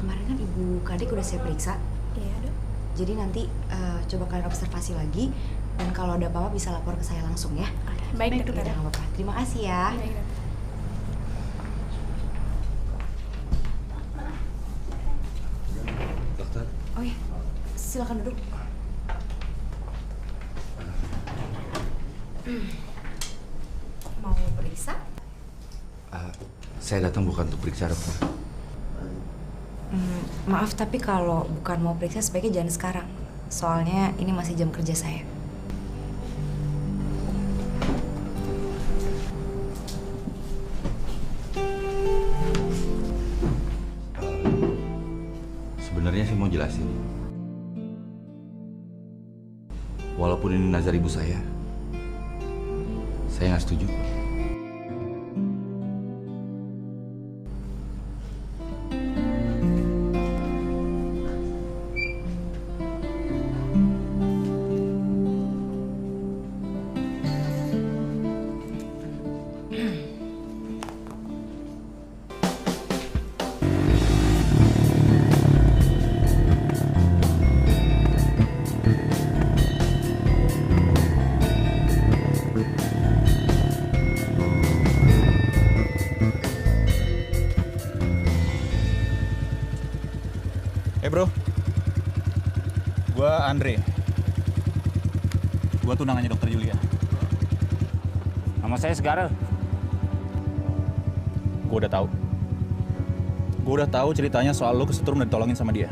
kemarin kan Ibu Kadek udah saya periksa. Iya, Dok. Jadi nanti coba kalian observasi lagi. Dan kalau ada apa-apa bisa lapor ke saya langsung ya. Oke, baik, dokter. Ya, nggak apa-apa. Terima kasih ya. Baik, dokter. Dokter. Oh ya, silakan duduk. Mau periksa? Saya datang bukan untuk periksa, dokter. Maaf, tapi kalau bukan mau periksa sebaiknya jangan sekarang. Soalnya ini masih jam kerja saya. Sebenarnya saya mau jelasin. Walaupun ini nazar ibu saya nggak setuju. Bro, gua Andre. Gua tunangannya Dokter Yulia. Nama saya Segara. Gua udah tahu ceritanya soal lu kesetrum dan ditolongin sama dia.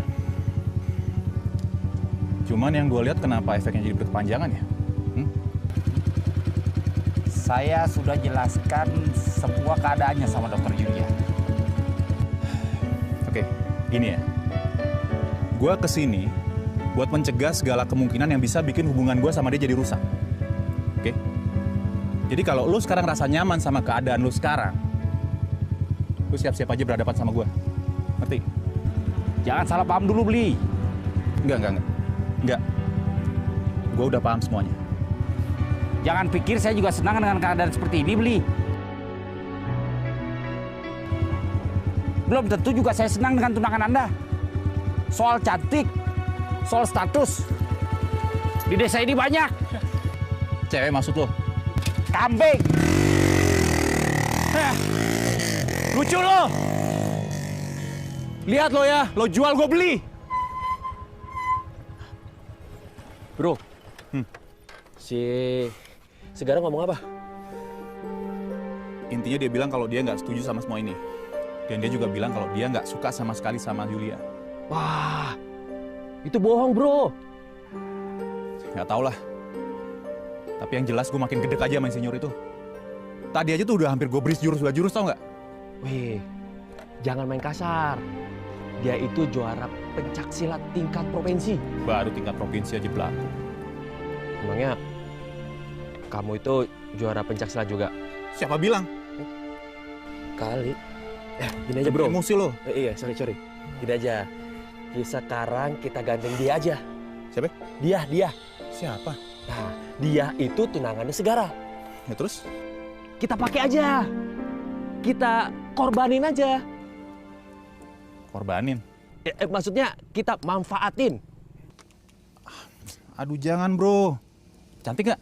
Cuman yang gua lihat kenapa efeknya jadi berkepanjangan ya? Saya sudah jelaskan semua keadaannya sama Dokter Yulia. Oke, gini ya. Gua kesini buat mencegah segala kemungkinan yang bisa bikin hubungan gua sama dia jadi rusak. Oke? Jadi kalau lu sekarang rasa nyaman sama keadaan lu sekarang, lu siap-siap aja berhadapan sama gua. Ngerti? Jangan salah paham dulu, Bli. Enggak. Gua udah paham semuanya. Jangan pikir saya juga senang dengan keadaan seperti ini, Bli. Belum tentu juga saya senang dengan tunangan Anda. Soal cantik, soal status. Di desa ini banyak. Cewek maksud lo? Kambing. Lucu lo. Lihat lo ya, lo jual gue beli. Bro, si Segara ngomong apa? Intinya dia bilang kalau dia nggak setuju sama semua ini. Dan dia juga bilang kalau dia nggak suka sama sekali sama Yulia. Wah, itu bohong bro. Nggak tau lah. Tapi yang jelas gue makin gede aja sama insinyur itu. Tadi aja tuh udah hampir gue beri jurus 2 jurus, tau nggak? Weh, jangan main kasar. Dia itu juara pencaksilat tingkat provinsi. Baru tingkat provinsi aja belagu. Emangnya kamu itu juara pencaksilat juga? Siapa bilang? Kali. Ya, gini aja bro. Emosi lo. Iya, sorry. Gini aja. Sekarang kita gandeng dia aja. Siapa? Dia. Siapa? Nah, dia itu tunangannya Segara. Ya terus? Kita pakai aja. Kita korbanin aja. Korbanin? Maksudnya kita manfaatin. Aduh jangan bro. Cantik nggak?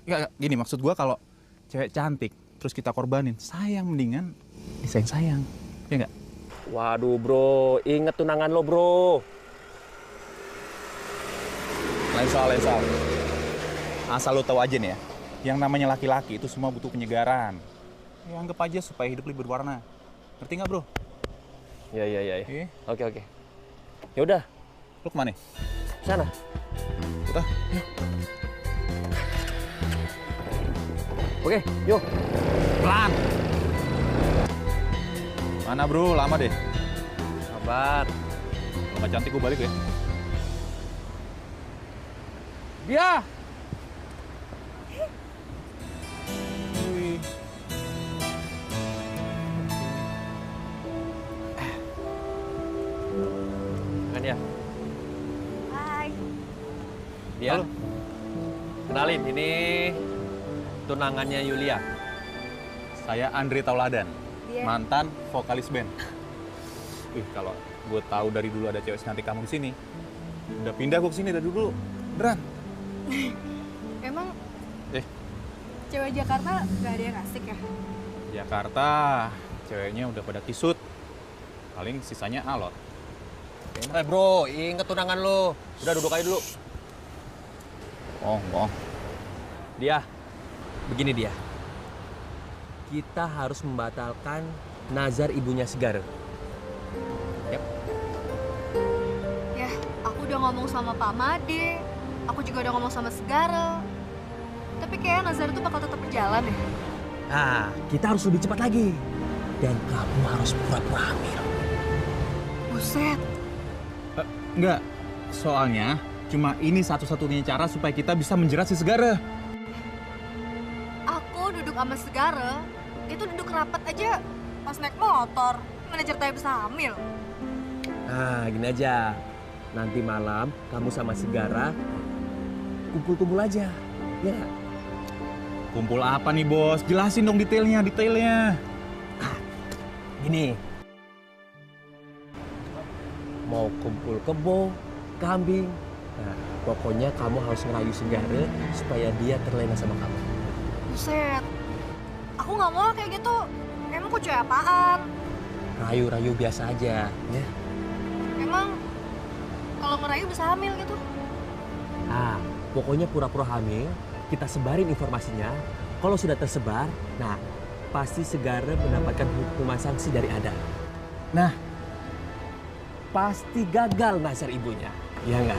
Nggak, gini maksud gua kalau cewek cantik terus kita korbanin, sayang mendingan disayang-sayang. Ya nggak? Waduh bro, inget tunangan lo bro. Lain soal. Asal lo tahu aja nih ya, yang namanya laki-laki itu semua butuh penyegaran. Ya anggap aja supaya hidup lebih berwarna. Ngerti nggak bro? Iya. Oke. Oke. Ya udah, Lo kemana? sana. Udah, yuk. Oke, yuk. Pelan. Mana bro, lama deh. Sabar. Kalau nggak cantik gue balik ya. Dia. Wih. Kan ya. Hai. Dia. Halo. Kenalin, ini tunangannya Yulia. Saya Andre Tauladan, Iya. mantan vokalis band. Kalau gue tahu dari dulu ada cewek secantik kamu di sini, udah pindah gue ke sini dari dulu. Beneran. Emang Eh. cewek Jakarta gak ada yang asik ya? Jakarta, ceweknya udah pada kisut. Paling sisanya alot. Bro, inget tunangan lo. Udah duduk aja dulu. Bohong. Dia, begini dia. Kita harus membatalkan nazar ibunya Segara. Ya, aku udah ngomong sama Pak Made. Aku juga udah ngomong sama Segara. Tapi kayaknya nazar itu bakal tetap berjalan deh. Nah, kita harus lebih cepat lagi. Dan kamu harus pura-pura hamil. Buset. Enggak, soalnya cuma ini satu-satunya cara supaya kita bisa menjerat si Segara. Aku duduk sama Segara, itu duduk rapat aja pas naik motor. Gimana ceritanya bisa hamil? Nah, gini aja. Nanti malam kamu sama Segara kumpul-kumpul aja. Ya nggak? Kumpul apa nih bos? Jelasin dong detailnya. Gini. Mau kumpul kebo, kambing. Nah, pokoknya kamu harus ngerayu Segara supaya dia terlena sama kamu. Buset. Aku nggak mau kayak gitu. Emang aku cewek apaan? Rayu-rayu biasa aja, ya. Emang kalau ngerayu bisa hamil gitu? Ah, pokoknya pura-pura hamil, kita sebarin informasinya. Kalau sudah tersebar, nah pasti Segara mendapatkan hukuman sanksi dari Ada. Nah, pasti gagal nazar ibunya, ya nggak?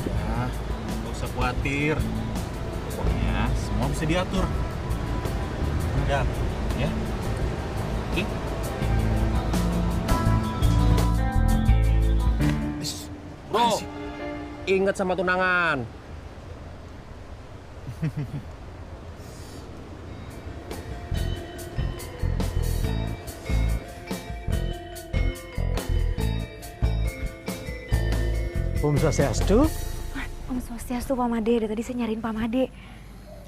Ya, nggak usah khawatir. Pokoknya semua bisa diatur. Udah, ya. Oke. Bro, ingat sama tunangan. Om Swastiastu. Om Swastiastu Pak Made, dari tadi saya nyariin Pak Made.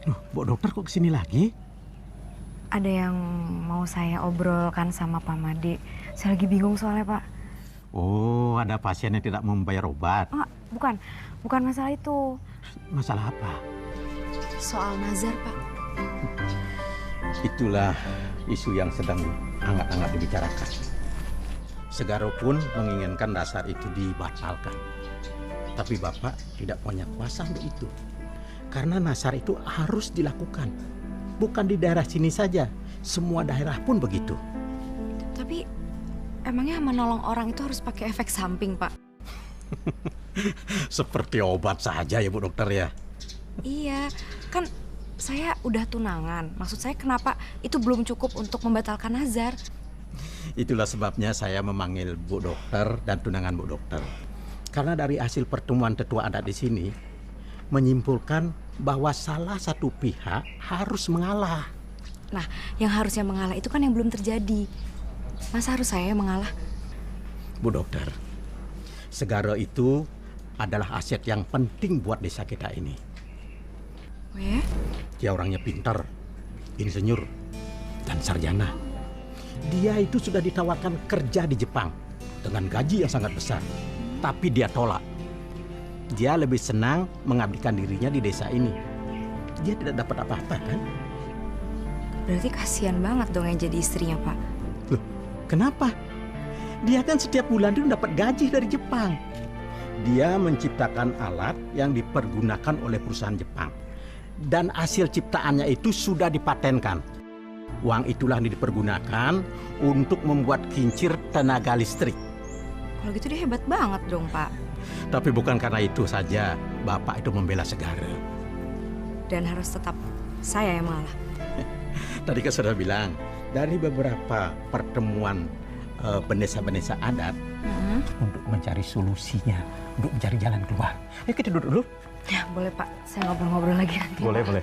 Loh, Bu Dokter kok kesini lagi? Ada yang mau saya obrolkan sama Pak Made. Saya lagi bingung soalnya Pak. Oh, ada pasien yang tidak mau membayar obat. Oh, bukan masalah itu. Masalah apa? Soal nazar Pak. Itulah isu yang sedang hangat-hangat dibicarakan. Segara pun menginginkan dasar itu dibatalkan. Tapi Bapak tidak punya kuasa untuk itu. Karena nasar itu harus dilakukan. Bukan di daerah sini saja, semua daerah pun begitu. Tapi emangnya menolong orang itu harus pakai efek samping Pak? Seperti obat saja ya Bu Dokter ya. Iya, kan saya udah tunangan. Maksud saya kenapa itu belum cukup untuk membatalkan nazar? Itulah sebabnya saya memanggil Bu Dokter dan tunangan Bu Dokter. Karena dari hasil pertemuan tetua adat di sini menyimpulkan bahwa salah satu pihak harus mengalah. Nah, yang harusnya mengalah itu kan yang belum terjadi. Masa harus saya yang mengalah? Bu Dokter, Segara itu adalah aset yang penting buat desa kita ini. Oh ya? Dia orangnya pintar, insinyur, dan sarjana. Dia itu sudah ditawarkan kerja di Jepang dengan gaji yang sangat besar. Tapi dia tolak. Dia lebih senang mengabdikan dirinya di desa ini. Dia tidak dapat apa-apa kan? Berarti kasihan banget dong yang jadi istrinya Pak. Loh, kenapa? Dia kan setiap bulan itu dapat gaji dari Jepang. Dia menciptakan alat yang dipergunakan oleh perusahaan Jepang. Dan hasil ciptaannya itu sudah dipatenkan. Uang itulah yang dipergunakan untuk membuat kincir tenaga listrik. Kalau gitu dia hebat banget dong Pak. Tapi bukan karena itu saja Bapak itu membela Segara. Dan harus tetap saya yang mengalah. Tadi kan sudah bilang, dari beberapa pertemuan pendesa-pendesa adat untuk mencari solusinya, untuk mencari jalan keluar. Ayo kita duduk dulu. Ya boleh Pak, saya ngobrol-ngobrol lagi nanti. Boleh, boleh.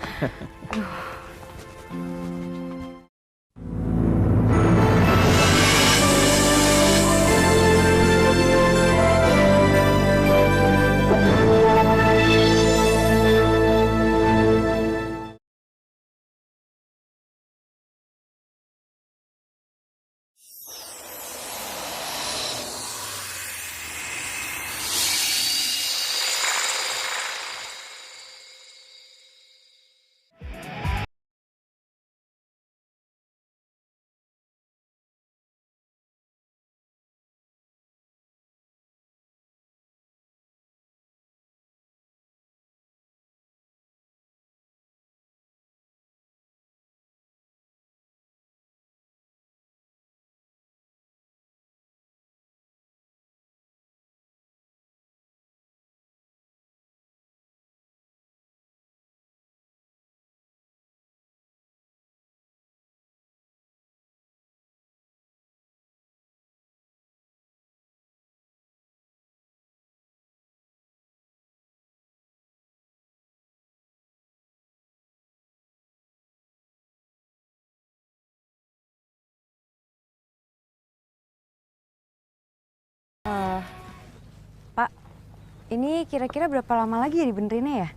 Ini kira-kira berapa lama lagi ya dibenerinnya ya?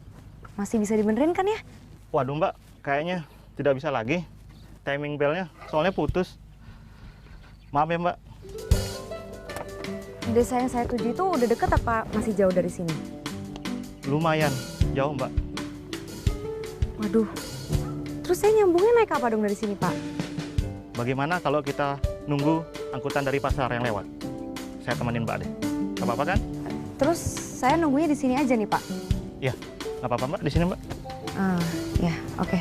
Masih bisa dibenerin kan ya? Waduh Mbak, kayaknya tidak bisa lagi. Timing belnya soalnya putus. Maaf ya Mbak. Desa yang saya tuju itu udah deket apa masih jauh dari sini? Lumayan jauh Mbak. Waduh, terus saya nyambungnya naik apa dong dari sini Pak? Bagaimana kalau kita nunggu angkutan dari pasar yang lewat? Saya temenin Mbak deh. Gak apa-apa kan? Terus saya nunggunya di sini aja nih Pak? Iya, gak apa-apa Mbak, di sini Mbak. Ya, oke.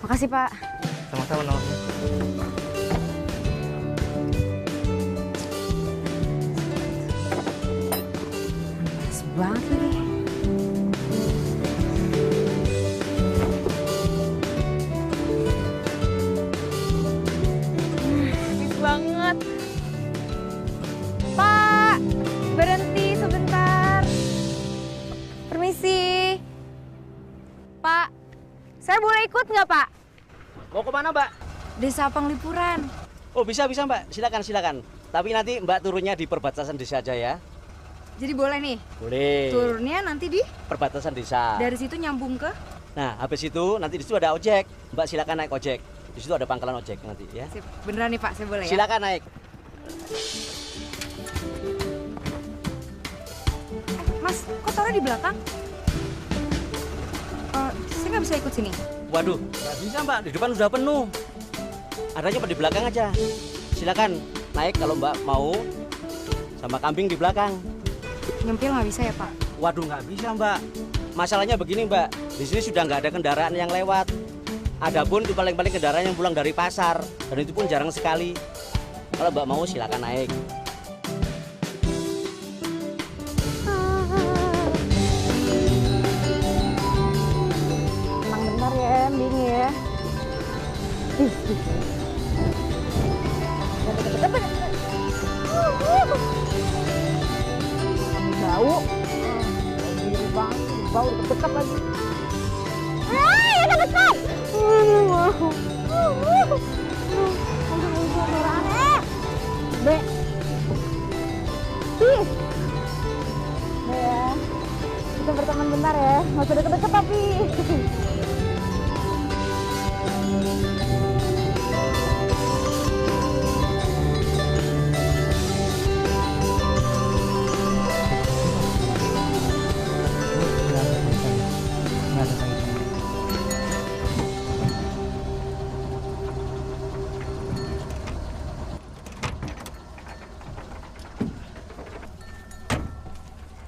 Makasih Pak. Sama-sama nomornya. Panas banget ini. Panas banget. Pak, berhenti sebentar. Permisi. Pak, saya boleh ikut nggak Pak? Mau ke mana, Mbak? Desa Penglipuran. Oh, bisa, Mbak. Silakan. Tapi nanti Mbak turunnya di perbatasan desa aja ya. Jadi boleh nih? Boleh. Turunnya nanti di? Perbatasan desa. Dari situ nyambung ke? Nah, habis itu nanti di situ ada ojek. Mbak silakan naik ojek. Di situ ada pangkalan ojek nanti ya. Sip. Beneran nih Pak, saya boleh ya? Silakan naik. Mas, kok taruh di belakang? Saya nggak bisa ikut sini. Waduh, nggak bisa Mbak. Di depan sudah penuh. Adanya di belakang aja. Silakan naik kalau Mbak mau. Sama kambing di belakang. Nyempil nggak bisa ya Pak? Waduh, nggak bisa Mbak. Masalahnya begini Mbak. Di sini sudah nggak ada kendaraan yang lewat. Adapun itu paling-paling kendaraan yang pulang dari pasar. Dan itu pun jarang sekali. Kalau Mbak mau silakan naik. Tenang bentar ya, Mbing ya. Bau. Diri banget, bau deket lagi. Udah dekat. Be. Ya. Kita berteman bentar ya. Nggak usah deket-deket tapi.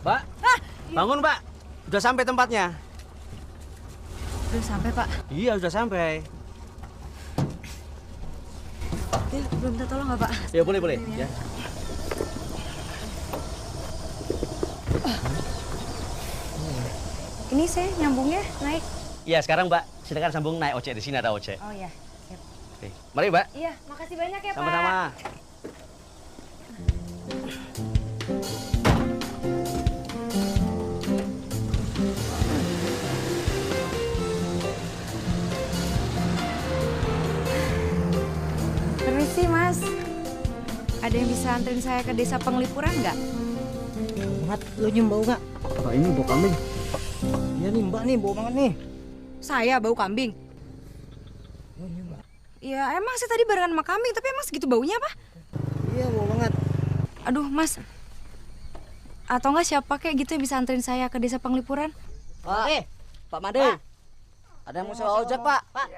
Mbak, bangun Mbak. Udah sampai tempatnya. Udah sampai Pak. Iya, sudah sampai. Belum minta tolong nggak Pak? Ya boleh. Ya. Ini saya nyambungnya naik. Iya, sekarang Mbak, silakan sambung naik ojek. Di sini ada ojek. Oh ya, siap. Oke. Mari Mbak. Iya, makasih banyak ya Pak. Sama-sama. Permisi Mas, ada yang bisa anterin saya ke desa Penglipuran nggak? Mat, lo nyium bau nggak? Apa ini bau kambing? Iya nih Mbak nih, bau banget nih. Saya bau kambing? Iya, emang saya tadi barengan sama kambing, tapi emang segitu baunya apa? Iya, bau banget. Aduh Mas, atau nggak siapa kayak gitu yang bisa anterin saya ke desa Penglipuran? Pak, Pak Made. Ada yang mau sewa ojek, Pak. Pak.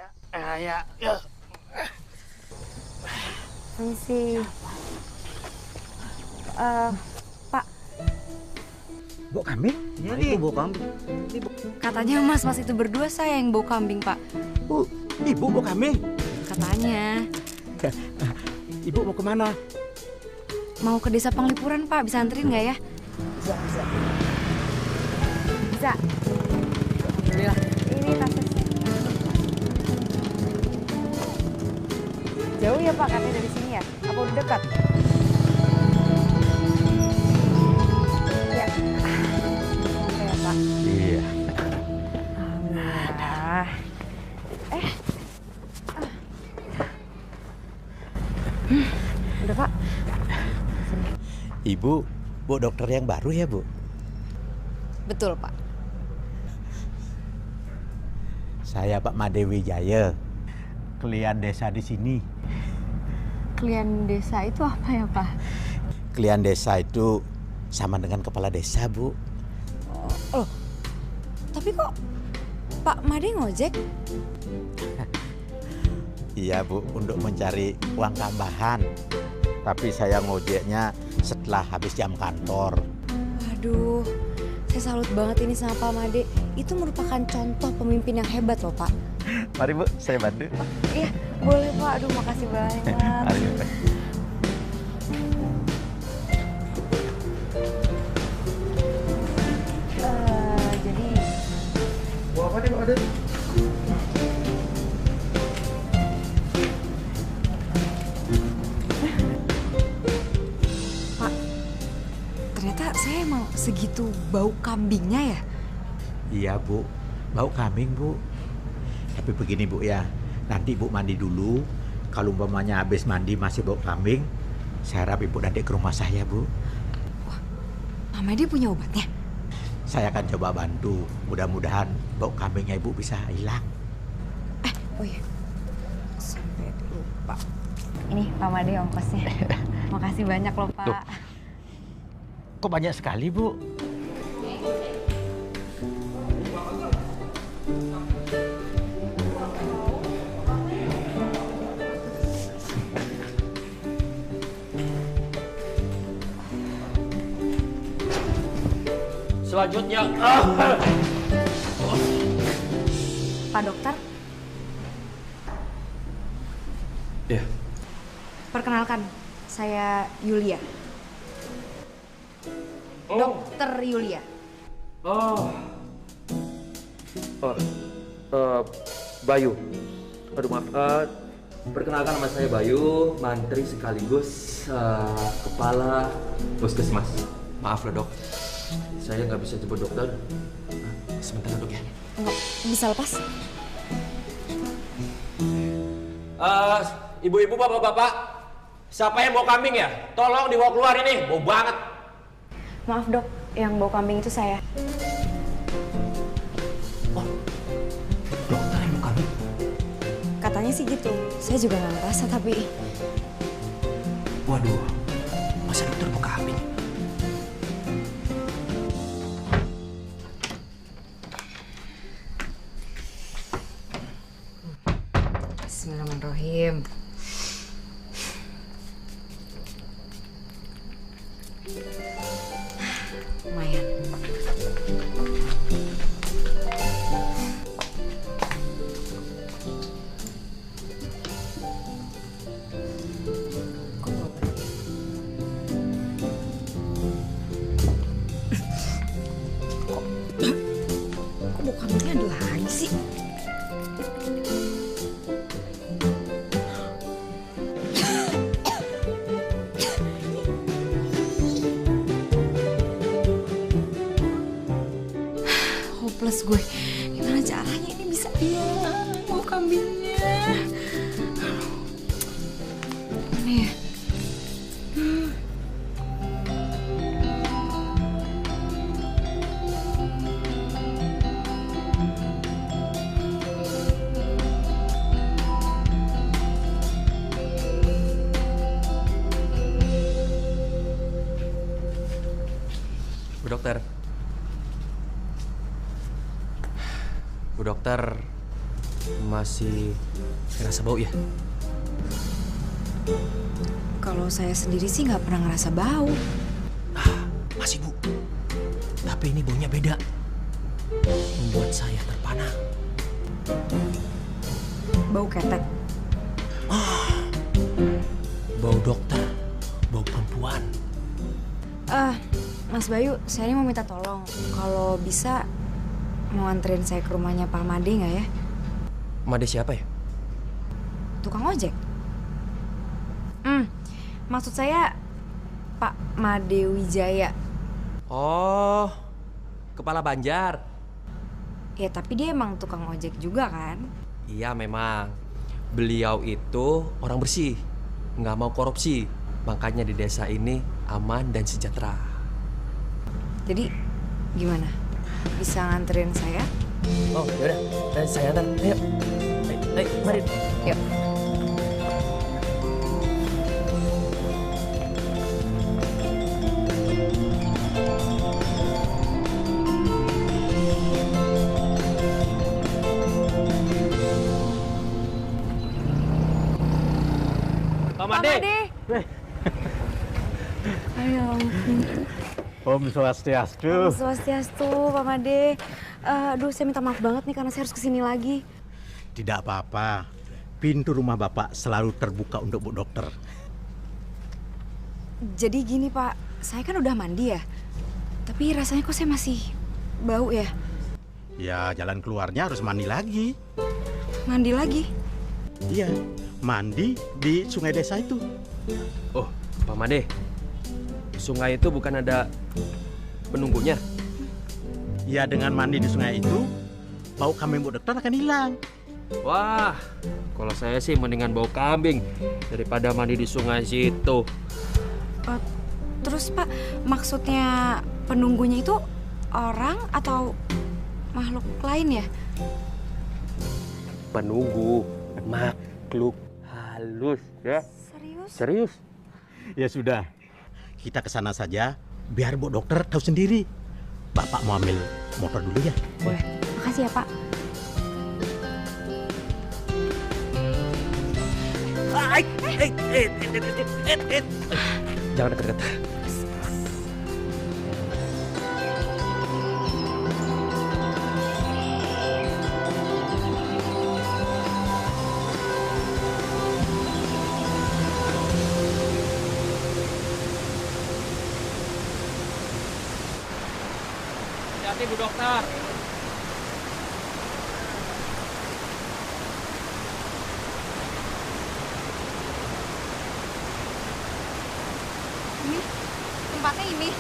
Ya. Permisi. Pak, Bau kambing? Iya nih. Itu bau kambing. katanya mas itu berdua saya yang bau kambing Pak. Ibu bau kambing? Katanya. Ibu mau kemana? Mau ke desa Penglipuran Pak, bisa anterin nggak ya? Bisa. Bisa. Alhamdulillah. Ini tasnya. Jauh ya Pak katanya dari sini ya? Apa udah dekat? Ya. Oke ya Pak. Iya. Alhamdulillah. Udah Pak. Ibu, Bu dokter yang baru ya Bu? Betul, Pak. Saya Pak Made Wijaya, klien desa di sini. Klien desa itu apa ya, Pak? Klien desa itu sama dengan kepala desa, Bu. Oh, tapi kok Pak Made ngojek? Iya, Bu, untuk mencari uang tambahan. Tapi saya ngojeknya setelah habis jam kantor. Waduh, saya salut banget ini sama Pak Made. Itu merupakan contoh pemimpin yang hebat loh, Pak. Mari, Bu, saya bantu. Iya, boleh Pak. Aduh, makasih banyak. Mari, Bu. Jadi, Buat apa nih, Pak Ade? Pak, ternyata saya emang segitu bau kambingnya ya? Iya, Bu. Bau kambing, Bu. Tapi begini, Bu, ya. Nanti Ibu mandi dulu. Kalau umpamanya habis mandi masih bau kambing, saya harap Ibu nanti ke rumah saya, Bu. Pak Made punya obatnya? Saya akan coba bantu. Mudah-mudahan bau kambingnya Ibu bisa hilang. Oh iya, sampai lupa. Ini Pak Made ongkosnya. Makasih banyak loh, Pak. Tuh. Kok banyak sekali, Bu? Selanjutnya, Pak Dokter, ya. perkenalkan, saya Yulia. Dokter Yulia. Bayu. Aduh maaf. Perkenalkan nama saya Bayu, mantri sekaligus kepala puskesmas. Maaf loh dok, saya nggak bisa jemput dokter. Sebentar dok ya. Enggak, bisa lepas? Ibu-ibu, bapak-bapak, siapa yang bawa kambing ya? Tolong dibawa keluar ini, bau banget. Maaf dok, yang bau kambing itu saya. Dokter yang bawa kambing? Katanya sih gitu, saya juga nggak ngerasa tapi... Waduh, masa dokter bawa kambing? Bismillahirrahmanirrahim. Lumayan. Kok bau kambingnya ada lagi sih? Hopeless gue. Gimana caranya ini bisa hilang bau kambingnya? Mana ya? Bu dokter. Bu dokter masih ngerasa bau ya? Kalau saya sendiri sih nggak pernah ngerasa bau. Masih bu. Tapi ini baunya beda. Membuat saya terpana. Bau ketek. Bau dokter. Bau perempuan. Mas Bayu, saya ini mau minta tolong. Kalau bisa mau anterin saya ke rumahnya Pak Made nggak ya? Made siapa ya? Tukang ojek. Maksud saya Pak Made Wijaya. Oh, kepala Banjar. Ya tapi dia emang tukang ojek juga kan? Iya memang. Beliau itu orang bersih, nggak mau korupsi. Makanya di desa ini aman dan sejahtera. Jadi gimana? bisa nganterin saya? Oh, yaudah. Saya antar. Ayo. Ayo, mari. Yuk. Pak Made. Ayo. Om Swastiastu. Om Swastiastu, Pak Made. Aduh, saya minta maaf banget nih karena saya harus kesini lagi. Tidak apa-apa. Pintu rumah Bapak selalu terbuka untuk Bu Dokter. Jadi gini Pak, saya kan udah mandi ya. Tapi rasanya kok saya masih bau ya? Ya, jalan keluarnya harus mandi lagi. Mandi lagi? Iya, mandi di sungai desa itu. Oh, Pak Made. Sungai itu bukan ada penunggunya? Ya, dengan mandi di sungai itu, bau kambing Bu Dokter akan hilang. Wah, kalau saya sih mendingan bau kambing daripada mandi di sungai situ. Terus Pak, maksudnya penunggunya itu orang atau makhluk lain ya? Penunggu, makhluk halus ya. Serius? Serius? Ya sudah, kita ke sana saja biar Bu Dokter tahu sendiri. Bapak mau ambil motor dulu ya? Boleh. Makasih ya Pak. Jangan dekat-dekat. Hati-hati Bu Dokter. Ini tempatnya ini.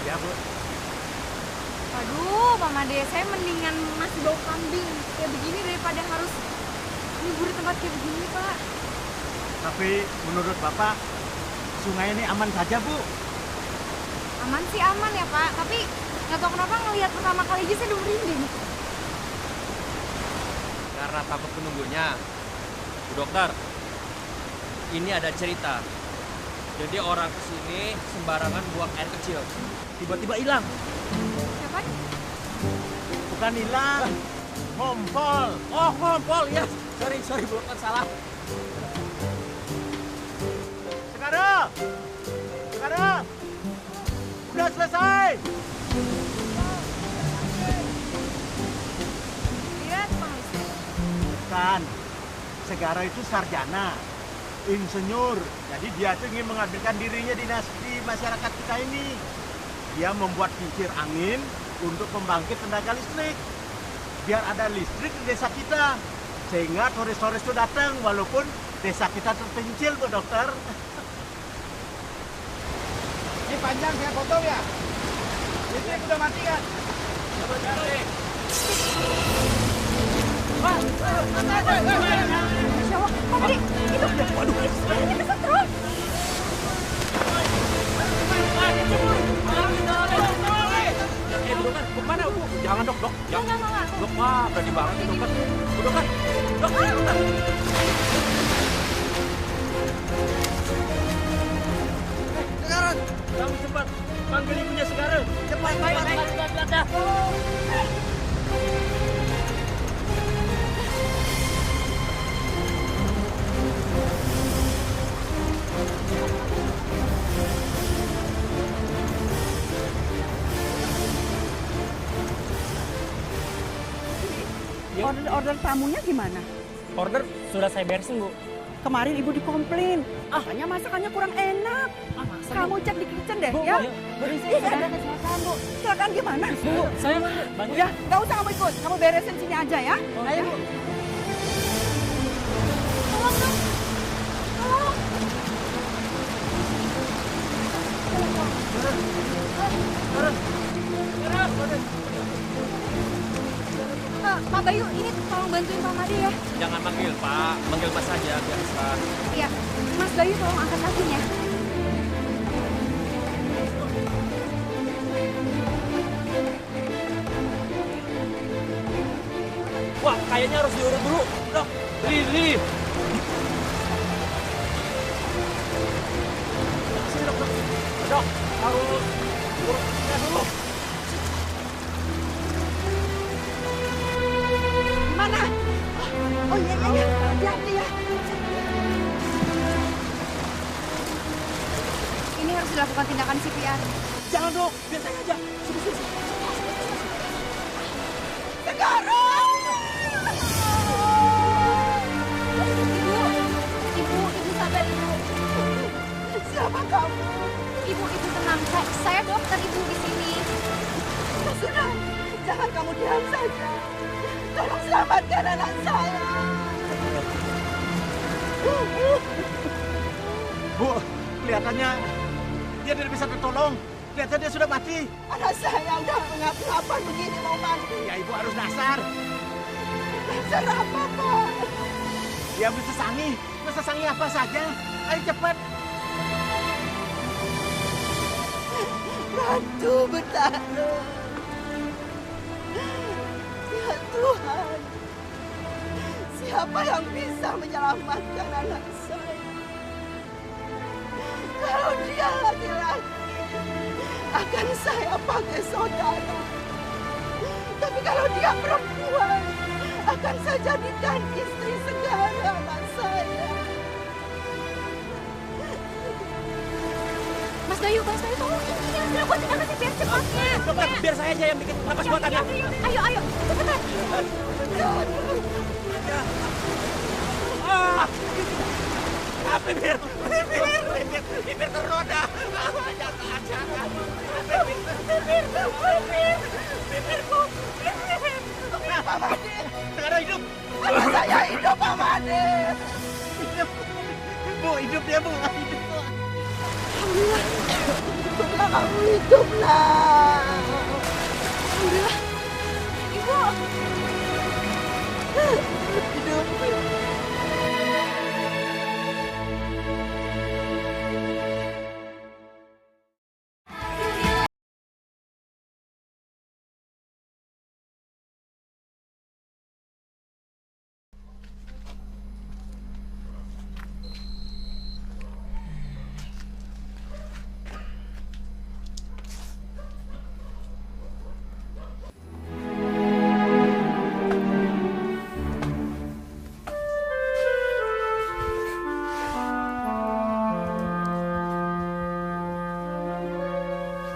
Ya Bu. Aduh, Pak Made, saya mendingan masih bau kambing kayak begini daripada harus libur di tempat kayak begini, Pak. Tapi menurut Bapak, sungai ini aman saja Bu? Aman sih aman ya, Pak. Tapi nggak tahu kenapa ngelihat pertama kali aja saya udah merinding. Karena takut penunggunya. Bu Dokter, ini ada cerita. Jadi orang kesini sembarangan buang air kecil. Tiba-tiba hilang. Siapa? Bukan hilang, ngompol. Oh, ngompol ya. Sorry Bu Dokter, salah. Sekarang, udah selesai. Dia tukang listrik. Bukan, Segara itu sarjana, insinyur. Jadi dia tuh ingin mengabdikan dirinya di masyarakat kita ini. Dia membuat kincir angin untuk pembangkit tenaga listrik. Biar ada listrik di desa kita. Sehingga turis-turis itu datang walaupun desa kita terpencil, Bu Dokter. Ini panjang saya potong ya. Listrik udah mati kan? Coba cari. Pak, Masya Allah, Pak Made, itu, waduh, ini kesetrum. Dokter, kemana Bu? Jangan dok. Enggak. Dok, wah berani banget nih dokter. Bu Dokter, dokter. Sekarang, kamu cepat panggil ibunya sekarang. Cepat. Order tamunya gimana? Order sudah saya beresin Bu. Kemarin ibu dikomplain, katanya masakannya kurang enak. Kamu cek di kitchen deh, Bu, ya. beresin. Ada kecelakaan Bu. Kecelakaan gimana? Bu, saya bantu. Ya, nggak usah kamu ikut. Kamu beresin sini aja ya. Ayo Bu. Pak Bayu, ini tolong bantuin Pak Made ya. Jangan manggil Pak, manggil Mas aja biasa. Iya, Mas Bayu tolong angkat kakinya. kayaknya harus diurut dulu. Dok, Lili. Sini dok. Dok, harus urutnya dulu. Mana? Oh iya, hati-hati ya. Ini harus dilakukan tindakan CPR. Jangan dok, biar saya aja. Sini. Sekarang! Ibu sabar ibu. Siapa kamu? Ibu tenang. Saya dokter ibu di sini. Sudah, jangan kamu diam saja. Tolong selamatkan anak saya. Bu, kelihatannya dia tidak bisa tertolong. Kelihatannya dia sudah mati. Anak saya udah mengapa-ngapa begini mau mandi. Ya ibu harus dasar. Dasar apa, Pak? Ya bersesangi. Bersesangi apa saja. Ayo cepat. Ratu bertaruh. Ya Tuhan, siapa yang bisa menyelamatkan anak saya? Kalau dia laki-laki, akan saya pakai saudara. Tapi kalau dia perempuan, akan saya jadikan istri segala anak saya. Mas Bayu, tolong ini harus dilakukan tindakan CPR cepatnya. Dokter, biar saya aja yang bikin napas buatannya. Ayo, cepetan. Bibir ternoda. Bibirku. Pak Made. Sekarang hidup. Anak saya hidup, Pak Made. Bu, hidup dia, Bu. Hiduplah kamu, hiduplah. Alhamdulillah. Ibu. Hidup.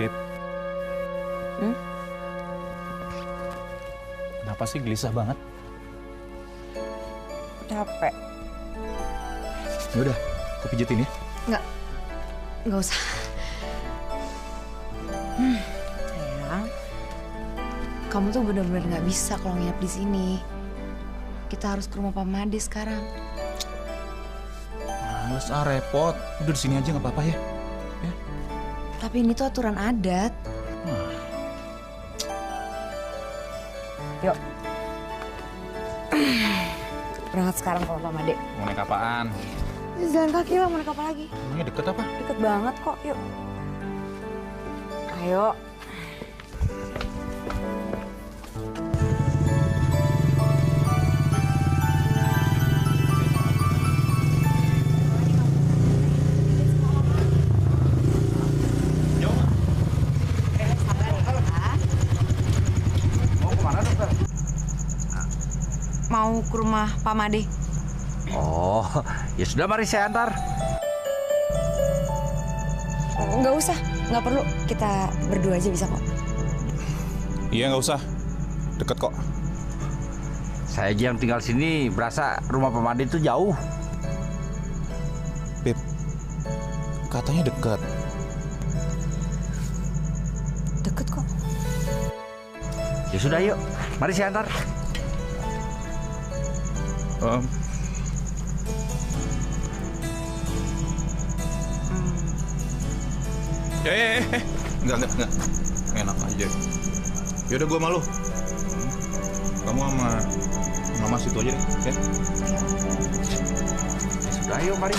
Beb. Kenapa sih gelisah banget? Capek. Ya udah, aku pijitin ya. Nggak usah. Sayang, kamu tuh bener-bener nggak bisa kalau nginep di sini. Kita harus ke rumah Pak Made sekarang. Males repot. Udah di sini aja nggak apa-apa ya. Tapi ini tuh aturan adat. Yuk. Berangkat sekarang ke Pak Made. Mau naik apaan? Jalan kaki lah, mau naik apa lagi? Emangnya deket apa? Deket banget kok, yuk. Ayo. Mau ke rumah Pak Made. Oh, ya sudah mari saya antar. Nggak usah, nggak perlu. Kita berdua aja bisa kok. Iya, nggak usah. Deket kok. Saya aja yang tinggal sini berasa rumah Pak Made itu jauh. Beb, katanya deket. Deket kok. Ya sudah yuk, mari saya antar. Enggak. Enak aja. Yaudah gua malu. Kamu sama Mama situ aja deh, ya? Ya sudah yuk, mari.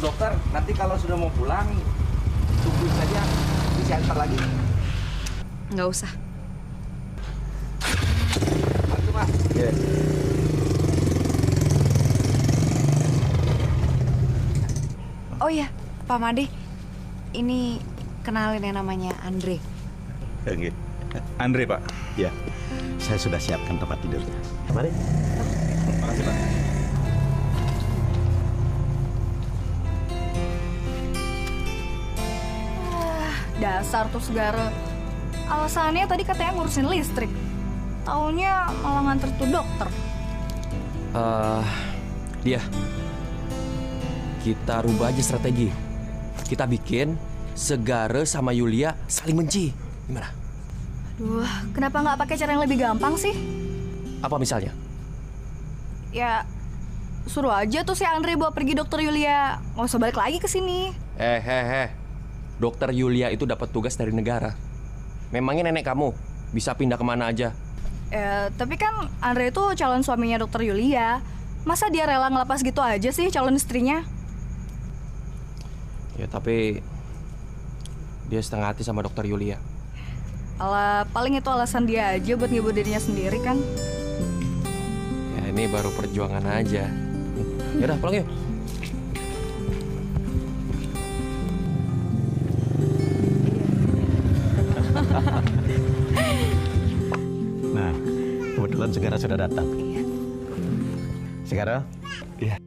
Dokter, nanti kalau sudah mau pulang, tungguin saja. Bisa antar lagi. Nggak usah. Bantu, Mas. Iya. Oh iya, Pak Made. Ini kenalin yang namanya Andre. Oke. Andre, Pak. Ya, saya sudah siapkan tempat tidurnya. Mari. Makasih, Pak. Dasar tuh segala. Alasannya tadi katanya ngurusin listrik. Taunya malah nganter tuh dokter. Dia. Kita rubah aja strategi. Kita bikin Segara sama Yulia saling benci. Gimana? Aduh, kenapa nggak pakai cara yang lebih gampang sih? Apa misalnya? Ya, suruh aja tuh si Andre bawa pergi dokter Yulia. Nggak usah balik lagi ke sini. Dokter Yulia itu dapat tugas dari negara. Memangnya nenek kamu bisa pindah kemana aja? Tapi kan Andre itu calon suaminya dokter Yulia. Masa dia rela ngelepas gitu aja sih calon istrinya? Ya tapi dia setengah hati sama dokter Yulia. Alah, paling itu alasan dia aja buat ngibur dirinya sendiri kan? Ya ini baru perjuangan aja. Yaudah pulang yuk. Nah, kebetulan Segara sudah datang. Segara? Iya.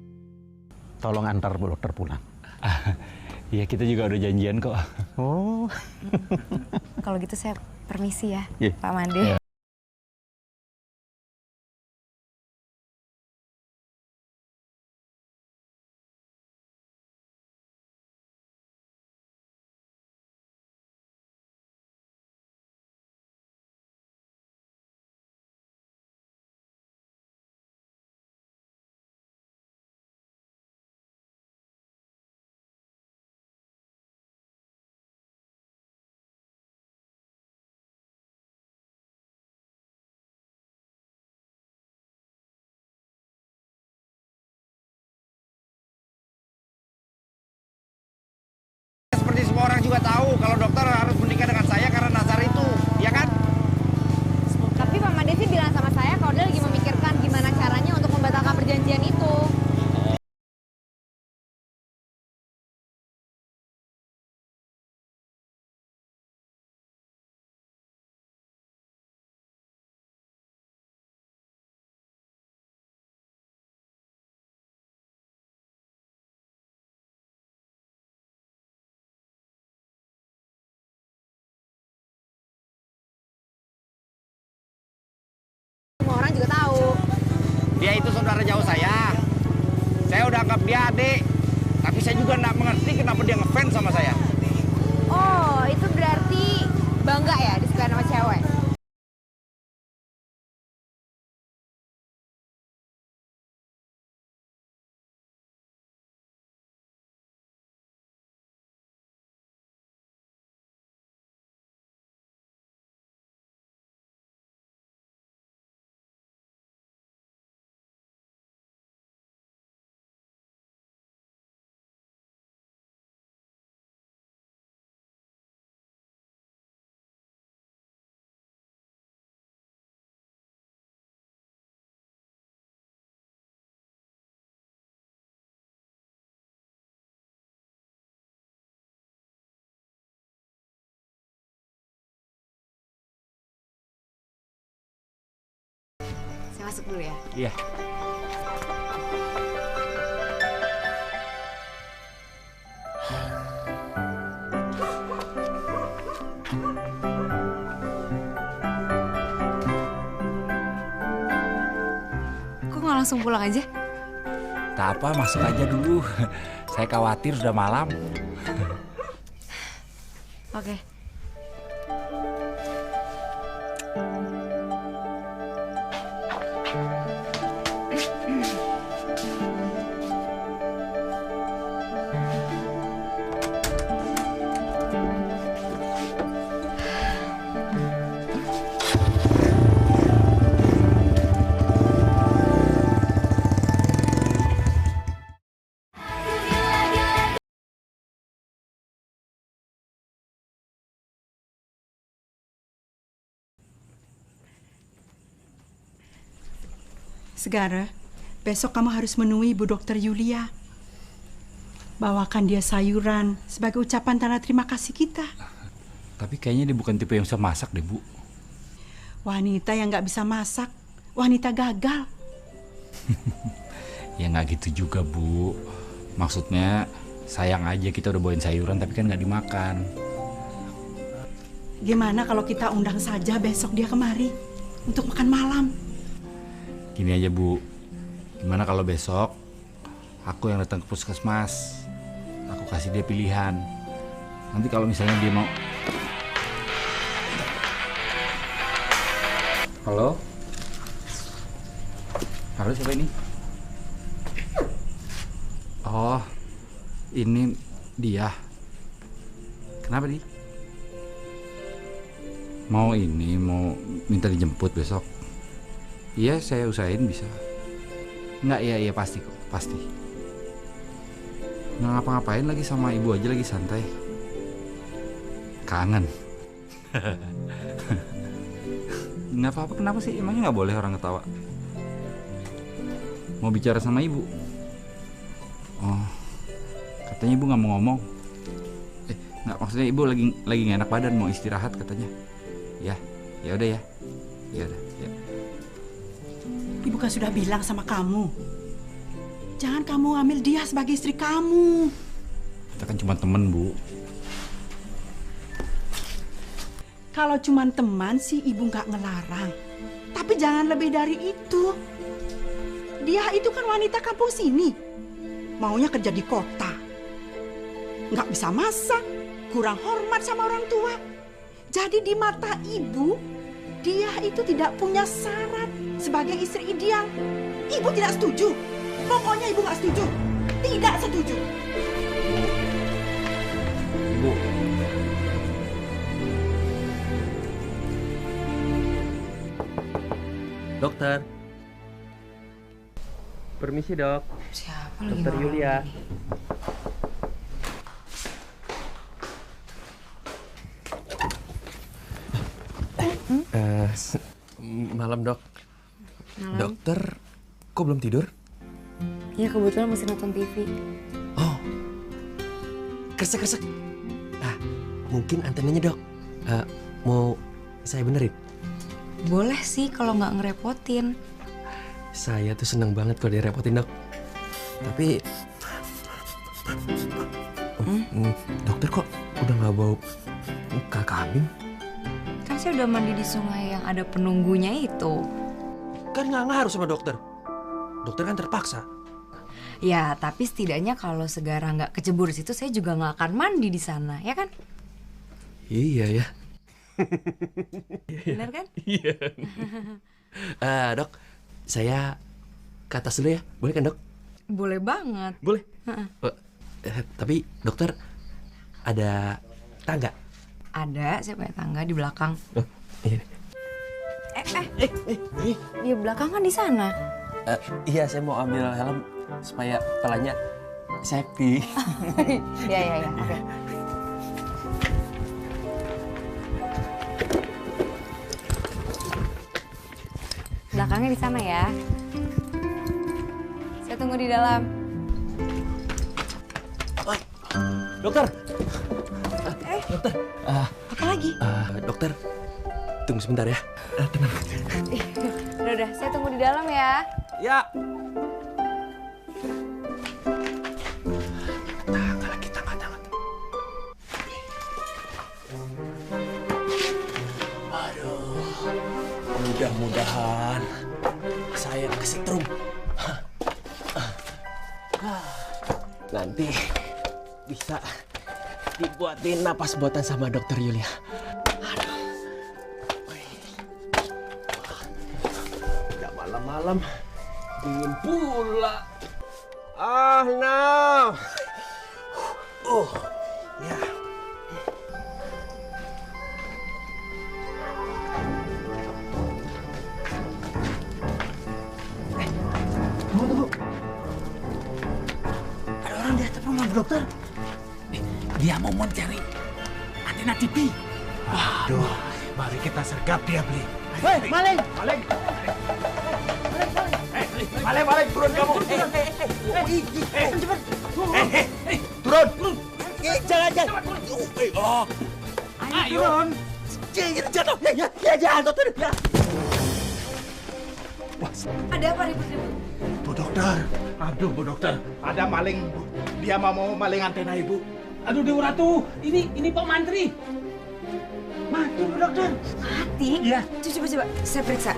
Tolong antar Bu Dokter pulang. Iya, kita juga udah janjian kok. Oh. Kalau gitu saya permisi ya, Iya. Pak Made. Iya. Seperti semua orang juga tahu kalau dokter harus menikah dengan saya karena Nazar itu, ya kan? Tapi Pak Made sih bilang sama saya kalau dia lagi memikirkan gimana caranya untuk membatalkan perjanjian itu. Semua orang juga tahu. Dia itu saudara jauh saya. Saya udah anggap dia adik. Tapi saya juga nggak mengerti kenapa dia ngefans sama saya. Oh, itu berarti bangga ya disukain sama cewek? Saya masuk dulu ya. Iya. Kok nggak langsung pulang aja? Tak apa, masuk aja dulu. Saya khawatir sudah malam. Oke. Segara, besok kamu harus menemui Bu Dokter Yulia. Bawakan dia sayuran sebagai ucapan tanda terima kasih kita. Tapi kayaknya dia bukan tipe yang bisa masak deh, Bu. Wanita yang nggak bisa masak, wanita gagal. Ya nggak gitu juga, Bu. Maksudnya sayang aja kita udah bawain sayuran tapi kan nggak dimakan. Gimana kalau kita undang saja besok dia kemari untuk makan malam? Gini aja, Bu. Gimana kalau besok aku yang datang ke puskesmas? Aku kasih dia pilihan. Nanti kalau misalnya dia mau... Halo? Halo, siapa ini? Oh, ini dia. Kenapa, Di? Mau minta dijemput besok? Iya, saya usahain bisa. Enggak, iya pasti kok, pasti. Nggak ngapa-ngapain lagi sama ibu aja, lagi santai. Kangen. Nggak apa-apa, kenapa sih? Emangnya nggak boleh orang ketawa? Mau bicara sama ibu? Oh, katanya ibu nggak mau ngomong. Nggak, maksudnya ibu lagi nggak enak badan, mau istirahat katanya. Ya udah ya. Ya udah. Ya. Ibu kan sudah bilang sama kamu, jangan kamu ambil dia sebagai istri kamu. Kita kan cuma temen, Bu. Kalau cuma teman sih ibu nggak ngelarang. Tapi jangan lebih dari itu. Dia itu kan wanita kampung sini. Maunya kerja di kota. Nggak bisa masak, kurang hormat sama orang tua. Jadi di mata ibu, dia itu tidak punya syarat sebagai istri ideal. Ibu tidak setuju. Pokoknya ibu nggak setuju. Tidak setuju. Ibu. Dokter. Permisi, Dok. Siapa lagi? Dokter Yulia. Malam, Dok. Malam. Dokter, kok belum tidur? Ya kebetulan masih nonton TV. Oh, kresek-kresek. Mungkin antenanya, Dok. Mau saya benerin? Boleh sih kalau nggak ngerepotin. Saya tuh seneng banget kalau direpotin, Dok. Tapi dokter kok udah nggak bau muka kambing? Kan saya udah mandi di sungai yang ada penunggunya itu. Kan nggak ngaruh sama dokter. Dokter kan terpaksa. Ya, tapi setidaknya kalau Segara nggak kecebur situ, saya juga nggak akan mandi di sana, ya kan? Iya ya. Benar kan? Iya. Dok, saya ke atas dulu ya, boleh kan, Dok? Boleh banget. Boleh. Tapi dokter ada tangga? Ada, saya punya tangga di belakang. Iya. Di belakang kan di sana. Iya, saya mau ambil helm supaya kepalanya safety. Iya, oke. Belakangnya di sana ya. Saya tunggu di dalam. Dokter. Dokter. Apa lagi? Dokter, tunggu sebentar ya. Tenang. Udah, saya tunggu di dalam ya. Ya. Tangga. Aduh, mudah-mudahan saya kesetrum. Nanti bisa dibuatin napas buatan sama dokter Yulia. Aduh. Udah malam-malam, dingin pula. Nah. Ya. Tunggu. Ada orang di atap rumah, Bu Dokter. Dia mau mencari antena TV. Waduh, mari kita sergap dia, Bli. Hei, maling! Maling! Maleng, turun kamu. Turun. Jangan. Oh. Ayo turun. Jatuh. Ya, dokter. Ya. Ada apa ribut-ribut? Bu dokter. Aduh, Bu dokter. Ada maling. Dia mau maling antena Ibu. Aduh, Dewa Ratu. Ini Pak Mantri. Mati, Bu dokter. Mati? Iya. Coba, saya periksa.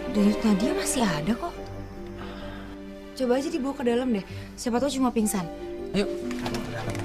Denyut dia masih ada kok. Coba aja dibawa ke dalam deh. Siapa tahu cuma pingsan. Ayo. Kamu ke dalam.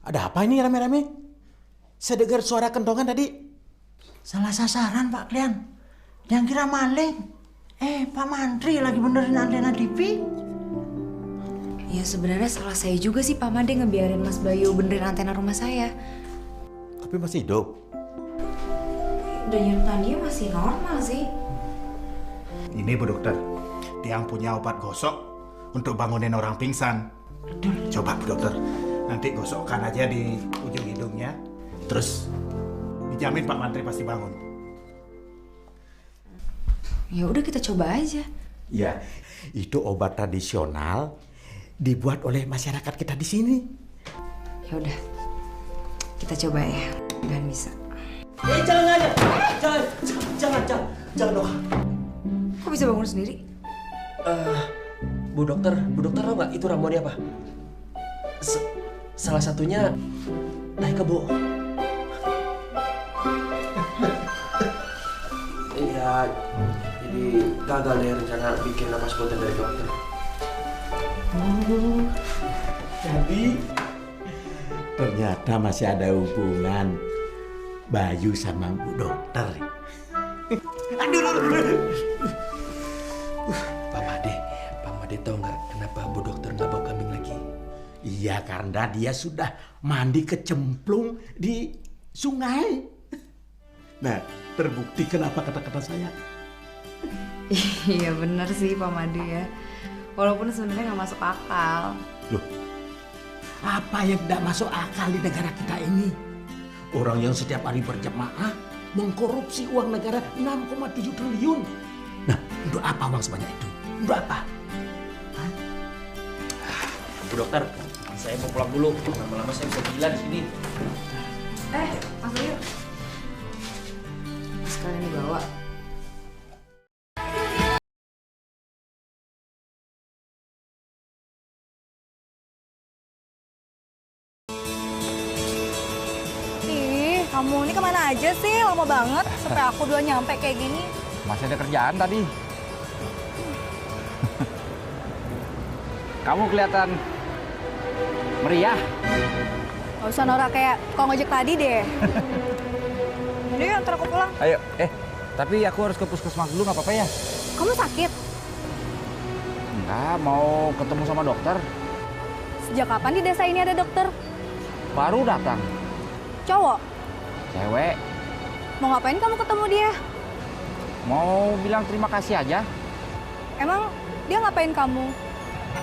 Ada apa ini rame-rame? Saya dengar suara kentongan tadi. Salah sasaran, Pak Klian. Yang kira maling. Pak Mantri lagi benerin antena TV. Ya sebenarnya salah saya juga sih Pak Made ngebiarin Mas Bayu benerin antena rumah saya. Tapi masih hidup. Denyut dia masih normal sih. Ini Bu dokter, yang punya obat gosok untuk bangunin orang pingsan. Coba Bu dokter, nanti gosokkan aja di ujung hidungnya. Terus dijamin Pak Mantri pasti bangun. Ya udah kita coba aja. Ya, itu obat tradisional dibuat oleh masyarakat kita di sini. Ya udah, kita coba ya. Mudahan bisa. Jangan dong. Kok bisa bangun sendiri? Bu dokter tahu nggak itu ramuannya apa? Salah satunya tai kebo. Iya, jadi gagal deh rencana bikin napas buatan dari dokter. Jadi ternyata masih ada hubungan Bayu sama Bu dokter. Aduh. Pak Made tahu nggak kenapa Bu dokter nggak bawa kambing lagi? Iya, karena dia sudah mandi kecemplung di sungai. Nah, terbukti kenapa kata-kata saya. Iya bener sih Pak Made ya. Walaupun sebenarnya nggak masuk akal. Loh, apa yang tidak masuk akal di negara kita ini? Orang yang setiap hari berjamaah mengkorupsi uang negara 6,7 triliun. Nah, untuk apa uang sebanyak itu? Untuk apa? Bu dokter, saya mau pulang dulu. Lama-lama saya bisa gila di sini. Mas Bayu. Sekalian dibawa. Ih, kamu ini kemana aja sih? Lama banget sampai aku udah nyampe kayak gini. Masih ada kerjaan tadi. Kamu kelihatan meriah. Gak usah norak kayak kau ngojek tadi deh. Yaudah, antar aku pulang. Ayo, tapi aku harus ke puskesmas dulu, nggak apa-apa ya? Kamu sakit? Enggak, mau ketemu sama dokter. Sejak kapan di desa ini ada dokter? Baru datang. Cowok? Cewek. Mau ngapain kamu ketemu dia? Mau bilang terima kasih aja. Emang dia ngapain kamu?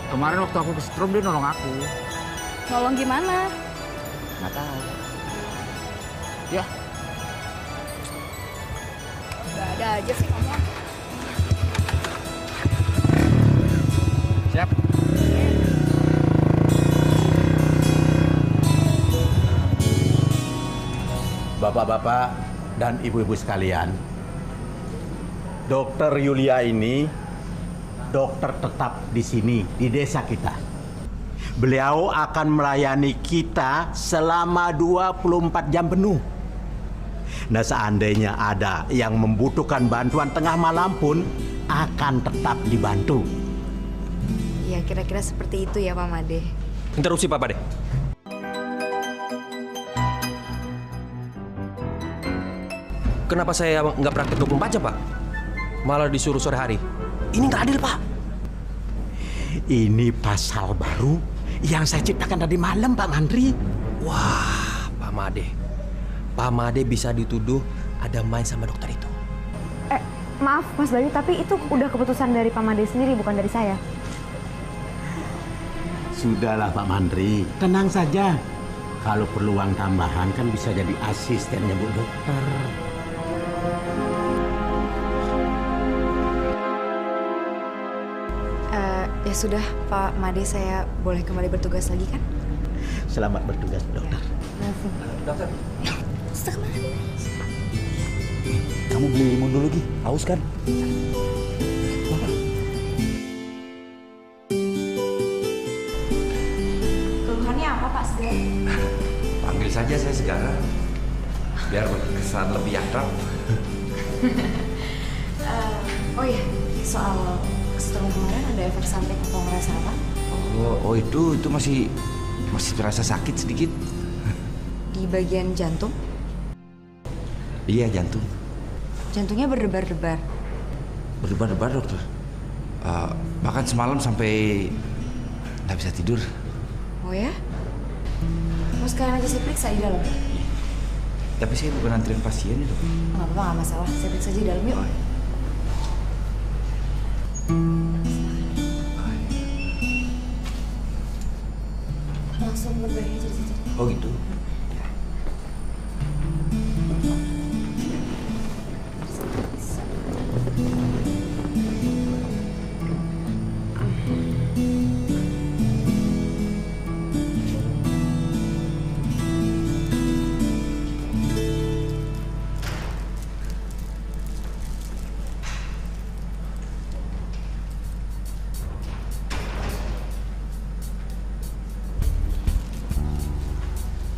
Kemarin waktu aku kesetrum dia nolong aku. Nolong gimana? Nggak tahu. Ya. Gak ada aja sih kamu. Siap. Bapak-bapak dan ibu-ibu sekalian, Dokter Yulia ini dokter tetap di sini, di desa kita. Beliau akan melayani kita selama 24 jam penuh. Nah, seandainya ada yang membutuhkan bantuan tengah malam pun akan tetap dibantu. Ya kira-kira seperti itu ya Pak Made. Interupsi Pak Made. Kenapa saya nggak praktek 24 jam, Pak? Malah disuruh sore hari. Ini nggak adil, Pak. Ini pasal baru yang saya ciptakan tadi malam, Pak Mandri. Wah, Pak Made. Pak Made bisa dituduh ada main sama dokter itu. Maaf Mas Bayu, tapi itu udah keputusan dari Pak Made sendiri, bukan dari saya. Sudahlah Pak Mandri, tenang saja. Kalau perlu uang tambahan kan bisa jadi asistennya Bu Dokter. Ya sudah, Pak Made, saya boleh kembali bertugas lagi kan? Selamat bertugas, Dokter. Dokter. Kamu beli limun dulu, Gi. Haus kan? Keluhannya apa Pak Segara? Panggil saja saya Segara. Biar berkesan lebih akrab. Oh iya, soal kesetrum kemarin ada efek samping atau ngerasa apa? Oh itu masih terasa sakit sedikit. Di bagian jantung? Iya, jantung. Jantungnya berdebar-debar. Berdebar-debar, dokter. Bahkan semalam sampai nggak bisa tidur. Oh ya? Mau sekalian aja saya periksa di dalam? Tapi saya bukan antrian pasien ya, dok. Nggak apa-apa, nggak masalah. Saya periksa aja di dalam yuk. Langsung berbaring aja di situ. Oh gitu.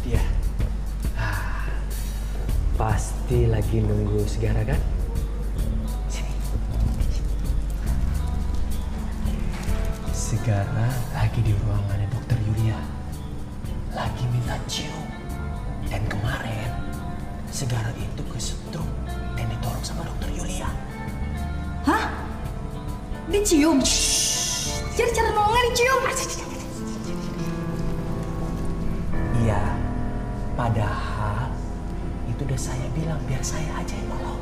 Dia. Pasti lagi nunggu Segara kan? Sini. Segara lagi di ruangannya Dokter Yulia. Lagi minta cium. Dan kemarin Segara itu kesetrum dan ditolong sama Dokter Yulia. Hah? Dicium? Jadi cara nolongnya dicium? Iya, padahal itu udah saya bilang biar saya aja yang nolong.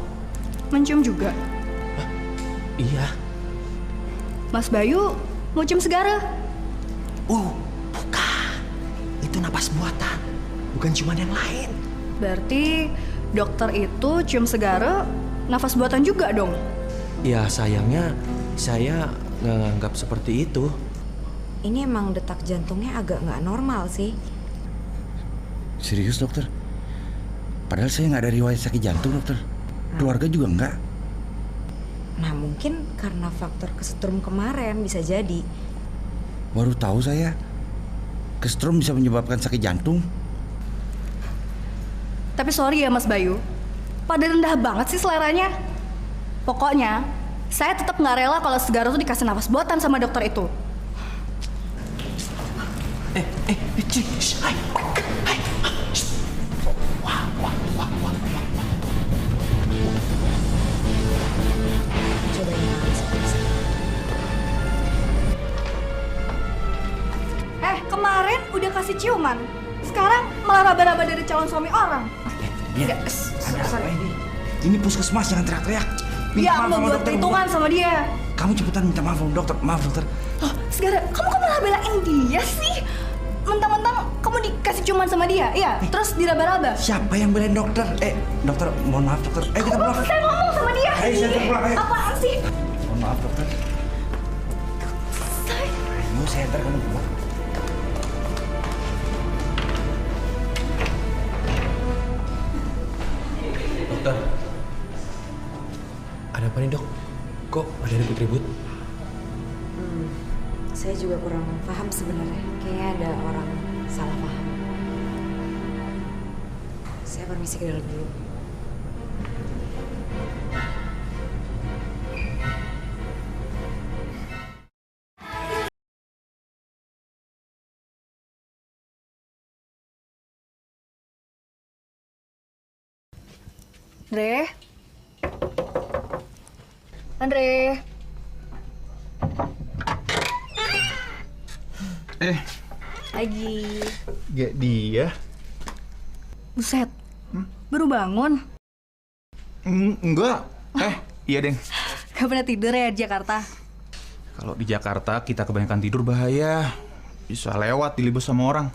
Mencium juga? Iya. Mas Bayu mau cium Segara? Bukan. Itu napas buatan, bukan ciuman yang lain. Berarti dokter itu cium Segara nafas buatan juga dong? Ya sayangnya saya nggak nganggap seperti itu. Ini emang detak jantungnya agak nggak normal sih. Serius, dokter? Padahal saya nggak ada riwayat sakit jantung, dokter. Keluarga juga nggak. Nah mungkin karena faktor kesetrum kemarin bisa jadi. Baru tahu saya. Kesetrum bisa menyebabkan sakit jantung. Tapi sorry ya Mas Bayu, pada rendah banget sih seleranya. Pokoknya saya tetap nggak rela kalau Segara tuh dikasih nafas buatan sama dokter itu. Kemarin udah kasih ciuman, sekarang malah raba-raba dari calon suami orang. Iya. Ada apa ini? Ini puskesmas, jangan teriak-teriak. Ya, mau buat perhitungan sama dia. Kamu cepetan minta maaf sama dokter. Maaf, dokter. Oh, Segara, kamu kok malah belain dia sih? Mentang-mentang kamu dikasih ciuman sama dia, iya? Terus diraba-raba. Siapa yang belain dokter? Dokter, mohon maaf dokter. Kita pulang. Saya ngomong sama dia. Saya pulang. Apaan sih? Mohon maaf dokter. Saya antar kamu pulang. Dokter, ada apa nih dok? Kok ada ribut-ribut? Saya juga kurang paham sebenarnya. Kayaknya ada orang salah paham. Saya permisi ke dalam dulu. Andre. Lagi. Gak dia. Buset. Baru bangun. Enggak. Iya, Deng. Gak pernah tidur ya di Jakarta? Kalau di Jakarta kita kebanyakan tidur bahaya. Bisa lewat dilibas sama orang.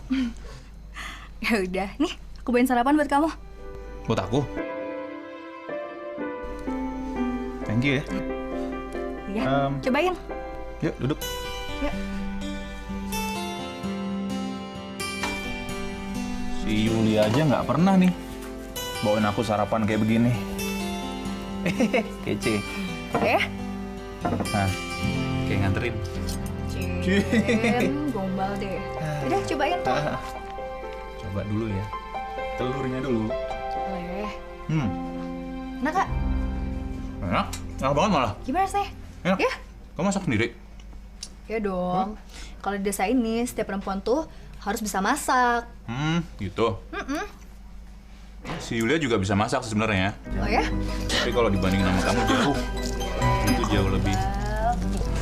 Ya udah, nih aku bawain sarapan buat kamu. Buat aku? Thank you ya. Ya, cobain. Yuk, duduk. Yuk. Si Yuli aja nggak pernah nih bawain aku sarapan kayak begini. Kece. Nah, kayak nganterin. Gombal deh. Udah, cobain tuh. Coba dulu ya. Telurnya dulu. Boleh. Enak, Kak. enak banget malah. Gimana sih? Enak. Ya? Kamu masak sendiri? Ya dong. Kalau di desa ini, setiap perempuan tuh harus bisa masak. Gitu. Si Yulia juga bisa masak sebenarnya. Oh ya? Tapi kalau dibandingin sama kamu jauh, itu jauh lebih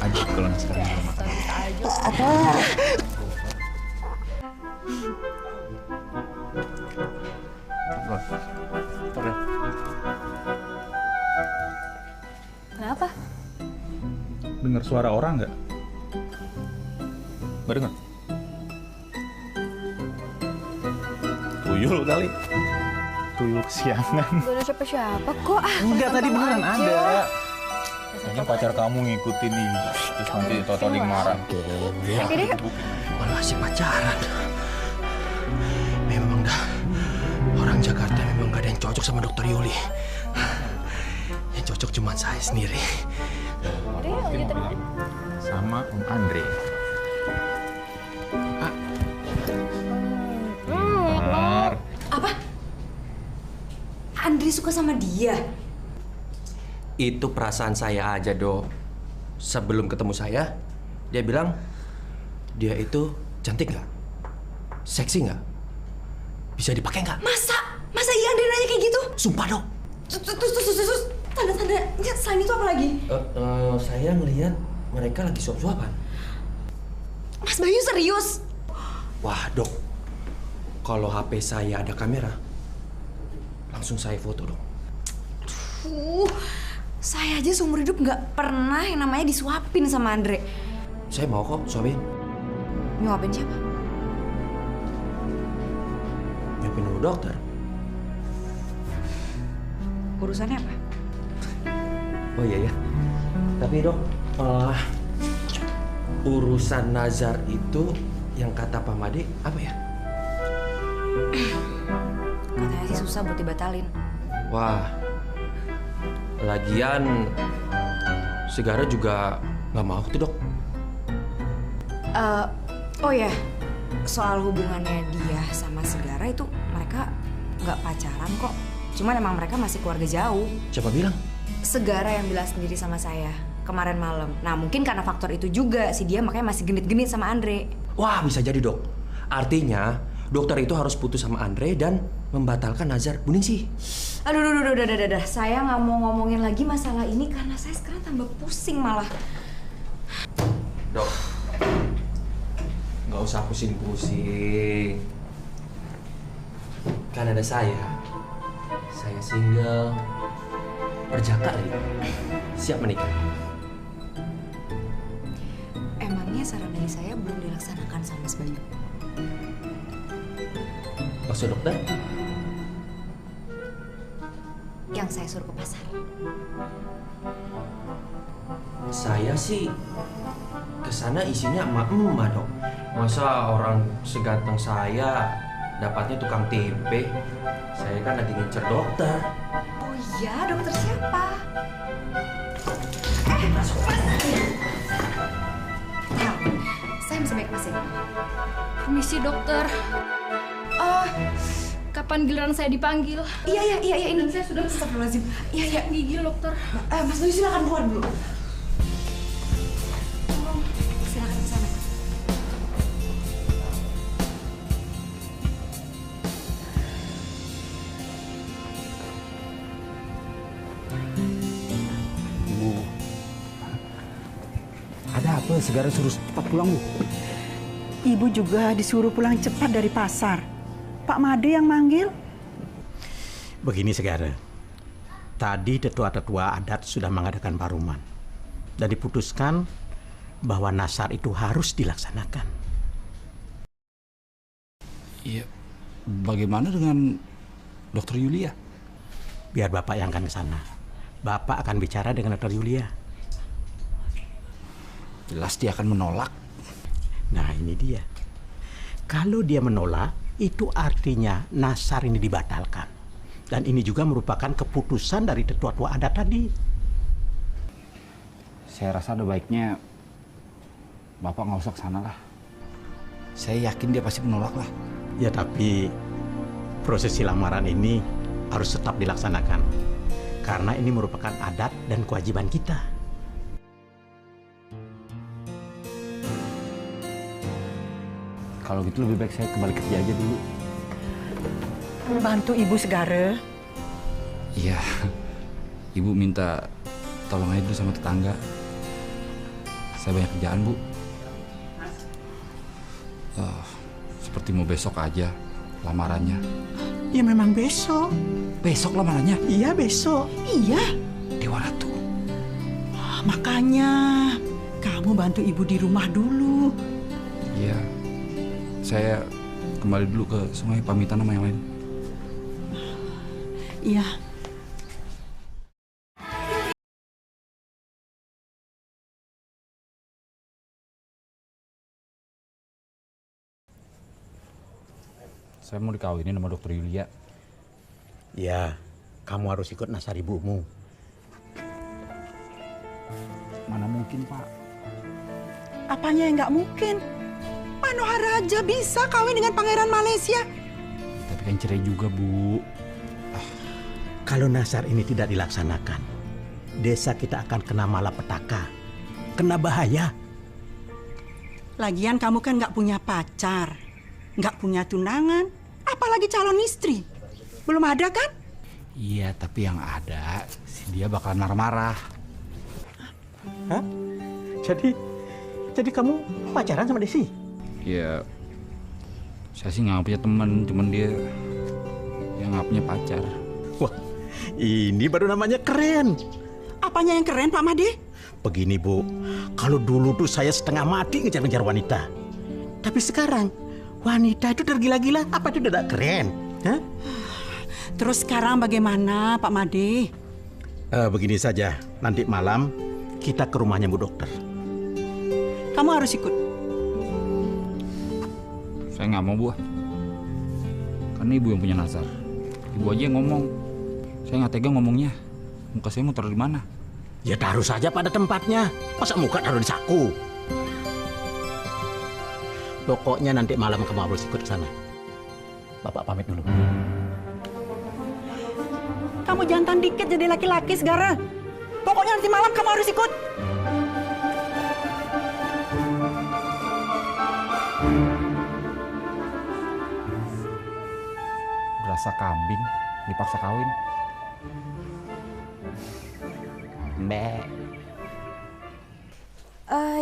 ajib kalau sekarang di rumah. Kenapa? Dengar suara orang nggak? Nggak dengar? Tuyul kali. Tuyul kesiangan. Gak ada siapa-siapa kok. Enggak, tadi beneran ada. Kayaknya pacar kamu ngikutin nih. Terus nanti Toto marah. Malah masih pacaran. Memang dah. Orang Jakarta memang gak ada yang cocok sama Dokter Yuli. Yang cocok cuma saya sendiri. Sama Om Andre. Apa? Andre suka sama dia? Itu perasaan saya aja, Dok. Sebelum ketemu saya, dia bilang dia itu cantik nggak? Seksi nggak? Bisa dipakai nggak? Masa iya Andre nanya kayak gitu? Sumpah, Dok. Terus, tanda-tandanya selain itu apa lagi? Saya ngelihat mereka lagi suap-suapan. Mas Bayu serius? Wah, Dok. Kalau HP saya ada kamera, langsung saya foto, Dok. Saya aja seumur hidup nggak pernah yang namanya disuapin sama Andre. Saya mau kok suapin. Nyuapin siapa? Nyuapin dulu dokter. Urusannya apa? Oh iya ya. Tapi Dok, urusan nazar itu yang kata Pak Made apa ya? Katanya sih susah buat dibatalin. Wah, lagian Segara juga nggak mau tuh, Dok. Oh ya, soal hubungannya dia sama Segara itu mereka nggak pacaran kok. Cuman emang mereka masih keluarga jauh. Siapa bilang? Segara yang bilang sendiri sama saya kemarin malam. Nah mungkin karena faktor itu juga si dia makanya masih genit-genit sama Andre. Wah, bisa jadi, Dok. Artinya dokter itu harus putus sama Andre dan membatalkan nazar Bu Ningsih. Aduh, udah. Saya nggak mau ngomongin lagi masalah ini karena saya sekarang tambah pusing malah. Dok, nggak usah pusing-pusing. Kan ada saya single, perjaka lagi, siap menikah. Emangnya saran dari saya belum dilaksanakan sama Mas Bayu? Maksud dokter? Yang saya suruh ke pasar. Saya sih kesana isinya emak-emak, Dok. Masa orang seganteng saya dapatnya tukang tempe? Saya kan lagi ngincer dokter. Oh iya, dokter siapa? Masuk. Nah, saya bisa baik masih. Permisi, dokter. Kapan giliran saya dipanggil? Iya, ini saya sudah Astagfirullahaladzim. Iya. Gigi, dokter. Mas Bayu silakan keluar dulu. Silakan ke sana. Ada apa? Segara suruh cepat pulang, Bu. Ibu juga disuruh pulang cepat dari pasar. Pak Made yang manggil. Begini Segara, tadi tetua-tetua adat sudah mengadakan paruman dan diputuskan bahwa nasar itu harus dilaksanakan. Iya, bagaimana dengan Dokter Yulia? Biar Bapak yang akan ke sana. Bapak akan bicara dengan Dokter Yulia. Jelas dia akan menolak. Nah ini dia. Kalau dia menolak, itu artinya nasar ini dibatalkan. Dan ini juga merupakan keputusan dari tetua-tua adat tadi. Saya rasa ada baiknya Bapak nggak usah ke sana lah. Saya yakin dia pasti menolak lah. Ya tapi prosesi lamaran ini harus tetap dilaksanakan. Karena ini merupakan adat dan kewajiban kita. Kalau gitu lebih baik saya kembali kerja aja dulu. Bantu Ibu Segara. Iya, Ibu minta tolong aja dulu sama tetangga. Saya banyak kerjaan, Bu. Seperti mau besok aja lamarannya. Ya memang besok. Besok lamarannya? Iya besok. Iya. Dewa Ratu. Makanya kamu bantu Ibu di rumah dulu. Iya. Saya kembali dulu ke sungai pamitan sama yang lain. Iya. Saya mau dikawinin sama Dokter Yulia. Ya, kamu harus ikut nasar ibumu. Mana mungkin, Pak? Apanya yang nggak mungkin? Manohar Raja bisa kawin dengan Pangeran Malaysia. Tapi kan cerai juga, Bu. Kalau nasar ini tidak dilaksanakan, desa kita akan kena malapetaka, kena bahaya. Lagian kamu kan nggak punya pacar, nggak punya tunangan, apalagi calon istri. Belum ada kan? Iya, tapi yang ada si dia bakalan marah-marah. Hah? Jadi kamu pacaran sama Desi? Ya, saya sih nggak punya teman, cuman dia yang nggak punya pacar. Wah, ini baru namanya keren. Apanya yang keren, Pak Made? Begini, Bu. Kalau dulu tuh saya setengah mati ngejar-ngejar wanita. Tapi sekarang, wanita itu tergila-gila. Apa itu tidak keren? Hah? Terus sekarang bagaimana, Pak Made? Begini saja. Nanti malam kita ke rumahnya Bu Dokter. Kamu harus ikut. Saya nggak mau, Bu. Karena Ibu yang punya nasar. Ibu aja yang ngomong. Saya nggak tega ngomongnya. Muka saya mau taruh di mana? Ya taruh saja pada tempatnya. Masa muka taruh di saku? Pokoknya nanti malam kamu harus ikut ke sana. Bapak pamit dulu. Kamu jantan dikit jadi laki-laki Segara. Pokoknya nanti malam kamu harus ikut. Berasa kambing dipaksa kawin. Mbak.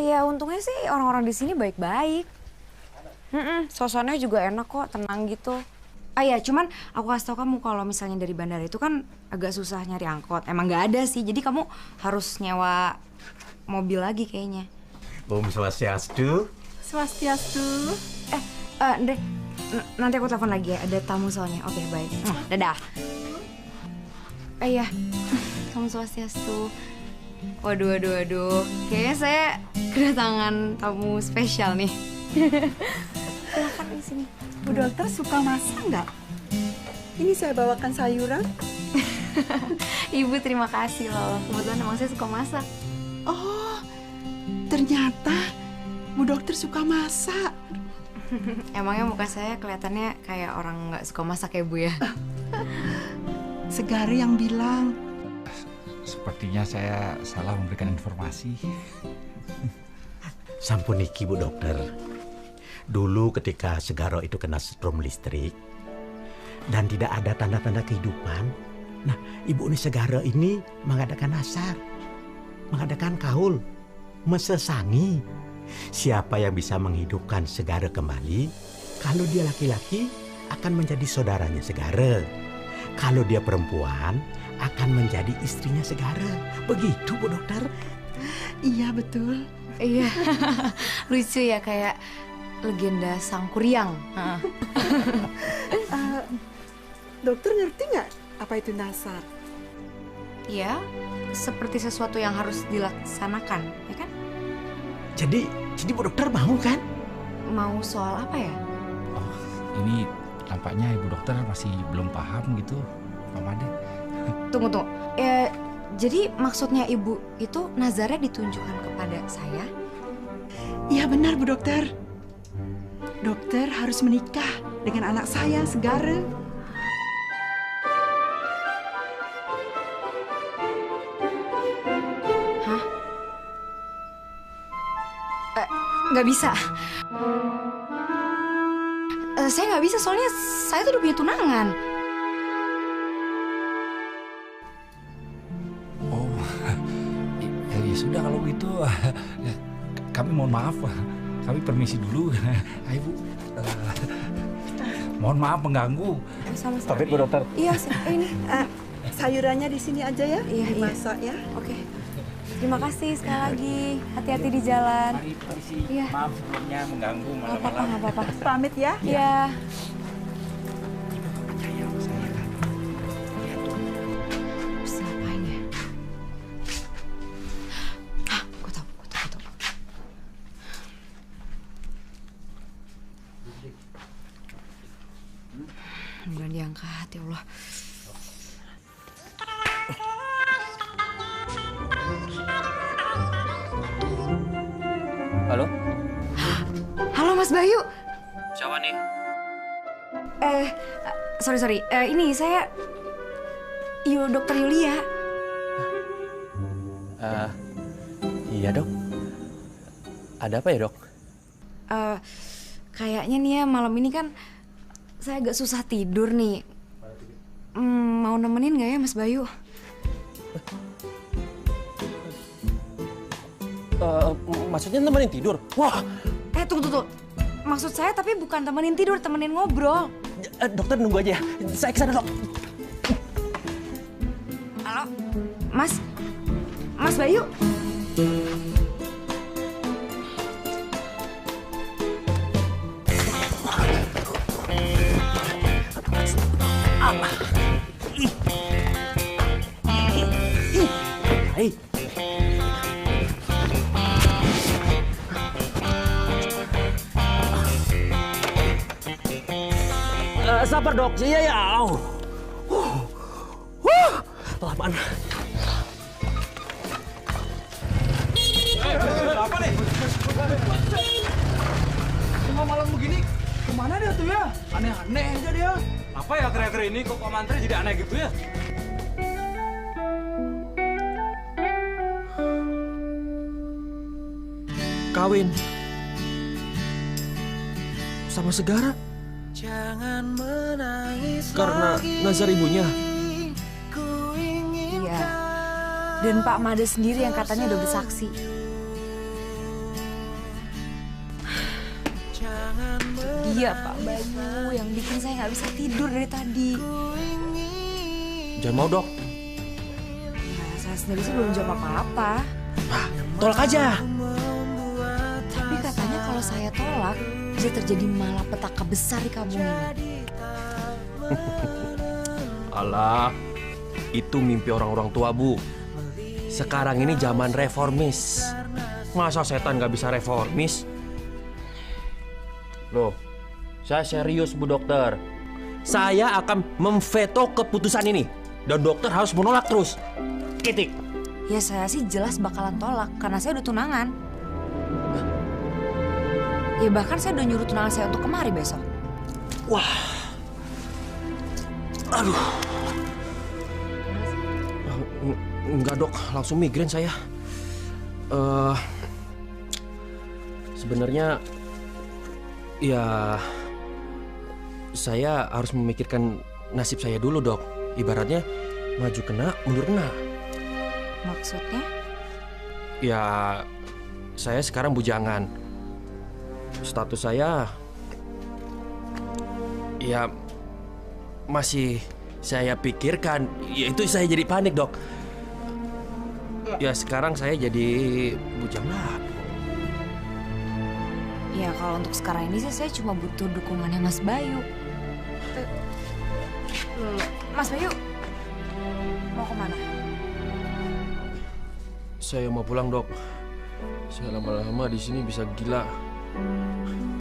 Ya untungnya sih orang-orang di sini baik-baik. Suasananya juga enak kok, tenang gitu. Ya cuman aku kasih tau kamu kalau misalnya dari bandara itu kan agak susah nyari angkot. Emang nggak ada sih, jadi kamu harus nyewa mobil lagi kayaknya. Om Swastiastu. Swastiastu. Ndre, nanti aku telepon lagi ya, ada tamu soalnya. Oke, baik. Dadah. Iya, kamu Swastiastu. Waduh. Kayaknya saya kedatangan tamu spesial nih. Silakan di sini. Bu Dokter suka masak nggak? Ini saya bawakan sayuran. Ibu terima kasih loh. Kebetulan emang saya suka masak. Oh, ternyata Bu Dokter suka masak. Emangnya muka saya kelihatannya kayak orang nggak suka masak ya, Bu ya? Segara yang bilang. Sepertinya saya salah memberikan informasi. Sampuniki Bu Dokter. Dulu ketika Segaro itu kena strom listrik dan tidak ada tanda-tanda kehidupan, nah Ibu Segaro ini mengadakan nasar, mengadakan kaul, mesesangi Siapa yang bisa menghidupkan Segara kembali? Kalau dia laki-laki, akan menjadi saudaranya Segara. Kalau dia perempuan, akan menjadi istrinya Segara. Begitu, Bu Dokter. Iya, betul. Iya, lucu ya, kayak legenda Sang Kuryang. Dokter ngerti nggak apa itu nasar? Ya, seperti sesuatu yang harus dilaksanakan, ya kan? Jadi Bu Dokter mau kan? Mau soal apa ya? Ini tampaknya Ibu Dokter masih belum paham gitu, Pak Made. Tunggu. Jadi maksudnya Ibu itu nazarnya ditunjukkan kepada saya? Iya benar, Bu Dokter. Dokter harus menikah dengan anak saya, Segara. Hah? Nggak bisa. Saya nggak bisa, soalnya saya tuh udah punya tunangan. Ya sudah kalau gitu, kami mohon maaf. Kami permisi dulu. Ayo Bu. Mohon maaf mengganggu. Sama-sama. Tapi Bu Dokter. Iya, ini. Sayurannya di sini aja ya, Iya. dimasak ya. Oke. Terima kasih sekali lagi. Hati-hati di jalan. Mari permisi. Iya. Maaf sebelumnya mengganggu Nggak apa-apa. Pamit ya. Iya. Terus ngapain ya? Gue tahu. Mudah diangkat, ya Allah. Halo? Halo Mas Bayu. Siapa nih? Sorry. Ini saya Dokter Yulia. Iya dok. Ada apa ya dok? Kayaknya nih ya malam ini kan saya agak susah tidur nih. Mau nemenin nggak ya Mas Bayu? Maksudnya nemenin tidur? Wah. Tunggu. Maksud saya tapi bukan temenin tidur, temenin ngobrol. Dokter nunggu aja ya. Saya kesana dok. Halo, Mas Bayu. Hai. Sabar dok, iya ya. Lamaan. Apa nih? Tengah malam begini, kemana dia tuh ya? Aneh-aneh aja dia. Apa ya akhir-akhir ini kok Pak Mantri jadi aneh gitu ya? Kawin sama Segara. Jangan menangis Karena nazar ibunya. Iya. Dan Pak Made sendiri yang katanya udah bersaksi. Dia Pak Bayu yang bikin saya nggak bisa tidur dari tadi. Jangan mau dok. Nah, saya sendiri sih belum jawab apa-apa. Tolak aja. Tapi katanya kalau saya tolak bisa terjadi malapetaka besar di kampung ini. Alah, itu mimpi orang-orang tua Bu. Sekarang ini zaman reformis. Masa setan nggak bisa reformis? Loh, saya serius Bu Dokter. Saya akan memveto keputusan ini. Dan dokter harus menolak terus. Titik. Ya saya sih jelas bakalan tolak karena saya udah tunangan. Ya bahkan saya udah nyuruh tunangan saya untuk kemari besok. Wah. Aduh. Enggak dok, langsung migrain saya. Sebenarnya ya saya harus memikirkan nasib saya dulu dok. Ibaratnya maju kena, mundur kena. Maksudnya? Ya saya sekarang bujangan. Status saya ya masih saya pikirkan. Ya itu saya jadi panik, Dok. Ya sekarang saya jadi bujang lah. Ya kalau untuk sekarang ini sih saya cuma butuh dukungannya Mas Bayu. Mas Bayu, mau kemana? Saya mau pulang, Dok. Saya lama-lama di sini bisa gila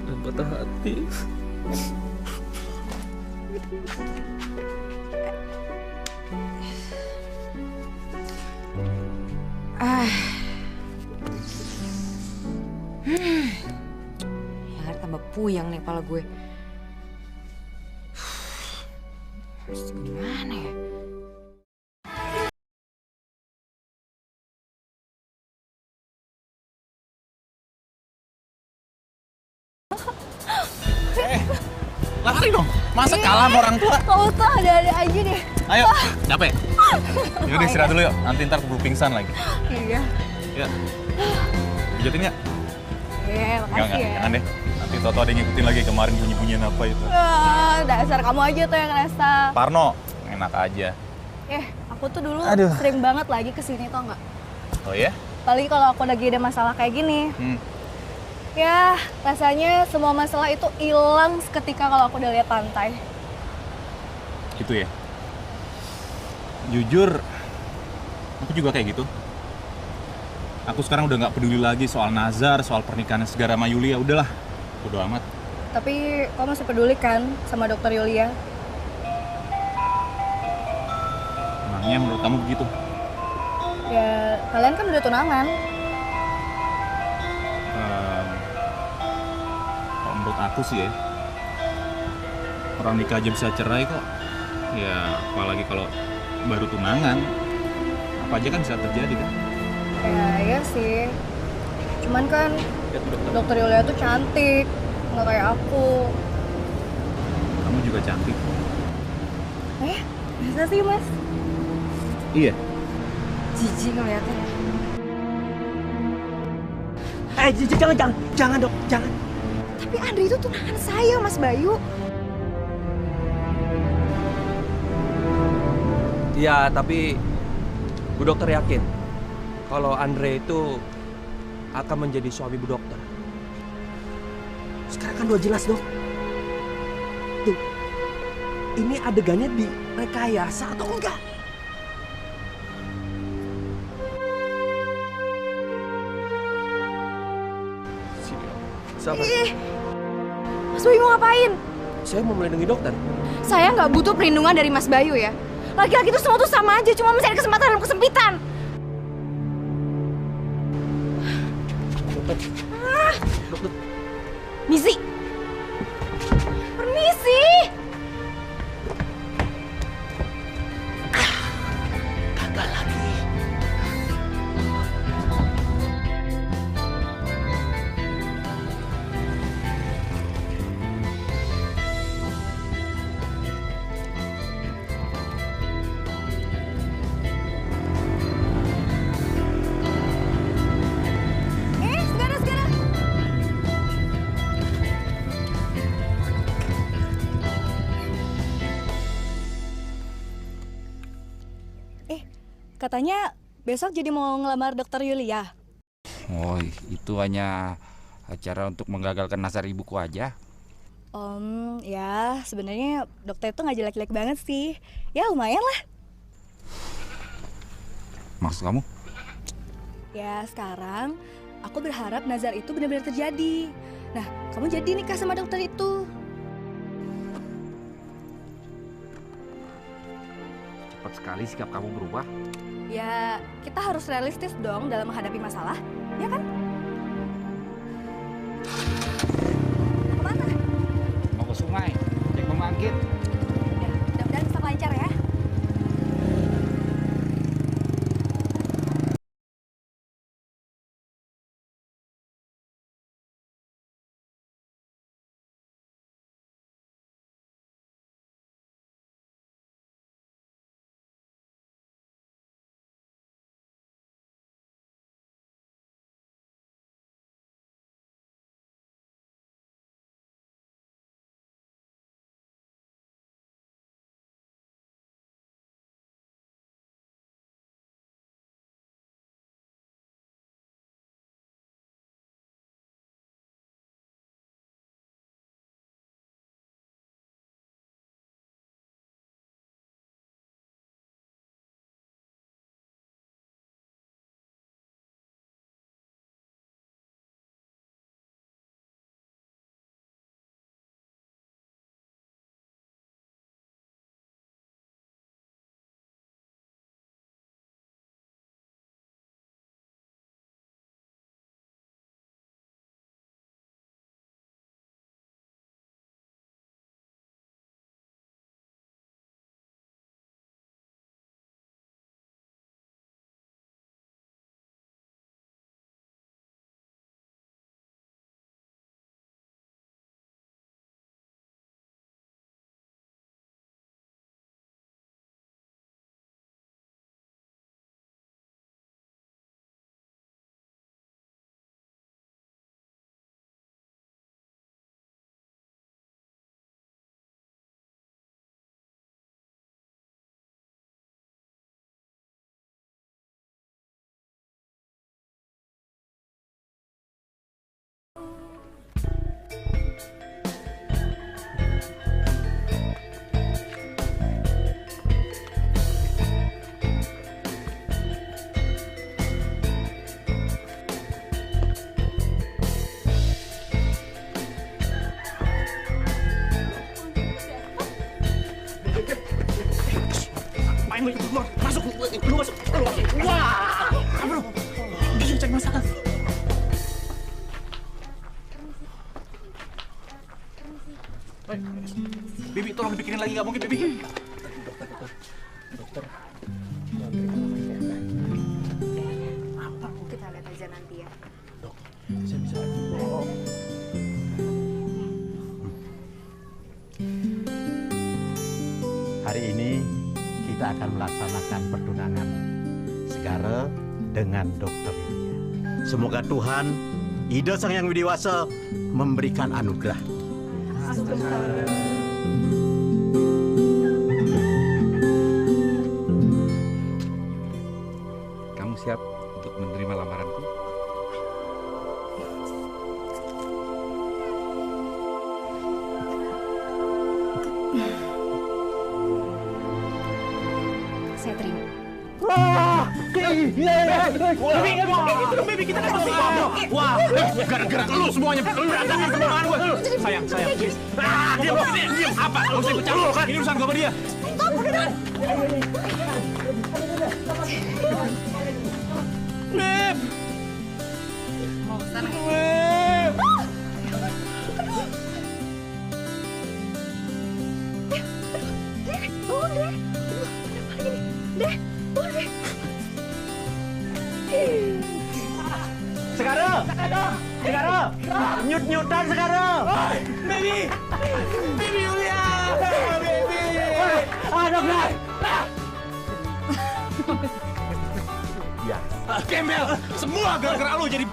dan patah hati. Ya tambah puyeng nih kepala gue. Terus gimana ya? Lari dong, masa kalah sama orang tua? Kau tuh ada-ada aja deh. Ayo, capek. Yaudah istirahat dulu yuk, nanti ntar keburu pingsan lagi. Iya. Ya, pijatin ya? Iya, makasih ya. Jangan deh. Nanti Toto ada yang ngikutin lagi kemarin bunyi-bunyian apa itu. Dasar kamu aja tuh yang ngerasa. Parno, enak aja. Aku tuh dulu Aduh. sering banget lagi kesini tau nggak? Oh ya? Apalagi kalau aku lagi ada masalah kayak gini. Ya, rasanya semua masalah itu hilang seketika kalau aku udah lihat pantai. Gitu ya? Jujur, aku juga kayak gitu. Aku sekarang udah nggak peduli lagi soal Nazar, soal pernikahan segara sama Yulia. Udahlah, bodo amat. Tapi kamu masih peduli kan sama dokter Yulia? Emangnya menurut kamu begitu? Ya, kalian kan udah tunangan. Kalau menurut aku sih ya, orang nikah aja bisa cerai kok. Ya, apalagi kalau baru tunangan. Apa aja kan bisa terjadi kan? Ya, iya sih. Cuman kan dokter Yulia tuh cantik, nggak kayak aku. Kamu juga cantik. Bisa sih, Mas. Iya. Jijik ngeliatnya. Jangan dok, jangan. Tapi Andre itu tunangan saya, Mas Bayu. Ya, tapi Bu Dokter yakin kalau Andre itu akan menjadi suami Bu Dokter. Sekarang kan udah jelas dok. Tuh, ini adegannya direkayasa atau enggak? Sabar. Mas Bayu mau ngapain? Saya mau melindungi dokter. Saya nggak butuh perlindungan dari Mas Bayu ya. Laki-laki itu semua tuh sama aja, cuma mencari kesempatan dalam kesempitan. Dokter. Dokter. Misi. Permisi. Gagal lagi. Segera. Katanya besok jadi mau ngelamar dokter Yulia. Oh, itu hanya acara untuk menggagalkan Nazar ibuku aja. Ya sebenarnya dokter itu nggak jelek-jelek banget sih. Ya lumayan lah. Maksud kamu? Ya sekarang aku berharap Nazar itu benar-benar terjadi. Nah, kamu jadi nikah sama dokter itu. Cepat sekali sikap kamu berubah. Ya, kita harus realistis dong dalam menghadapi masalah, ya kan? Mau ke sungai, cek pembangkit. Masuk. Lu masuk. Wah. Bro. Cek masakan. Bibi, tolong dibikinin lagi, nggak mungkin, Bibi. Dokter. Kita lihat aja nanti ya. Dok, saya bisa. Hari ini kita akan melaksanakan pertunangan Segara dengan Dokter Yulia. Semoga Tuhan, Ida Sang Yang Widiwasa, memberikan anugerah. Kamu siap untuk menerima lamaranku? Saya terima. Wah, Bibi, kita kan masih wah, gara-gara lu semuanya berantakan semua gue. Sayang, please. Diam. Apa? Lu usah ikut campur kan? Ini urusan gue sama dia. Beb. Mau sana. Beb. Segara, nyut-nyutan Segara. Baby Yulia. Baby. Dokter. Ya. Gembel, semua gara-gara lu jadi.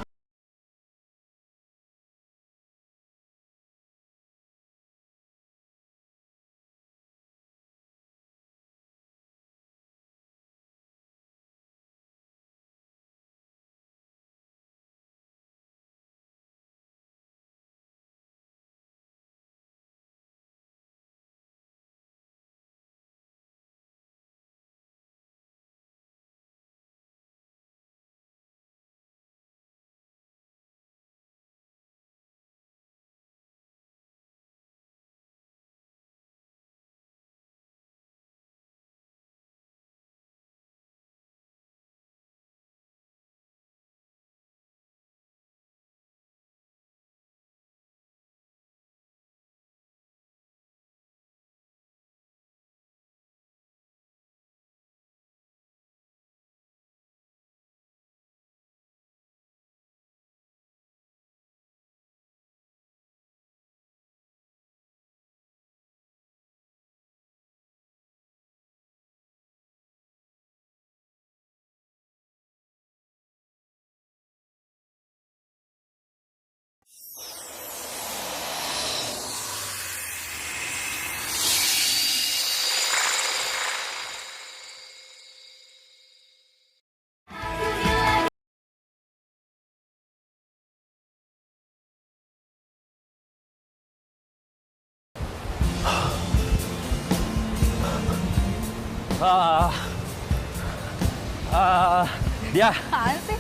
Dia. Apaan sih?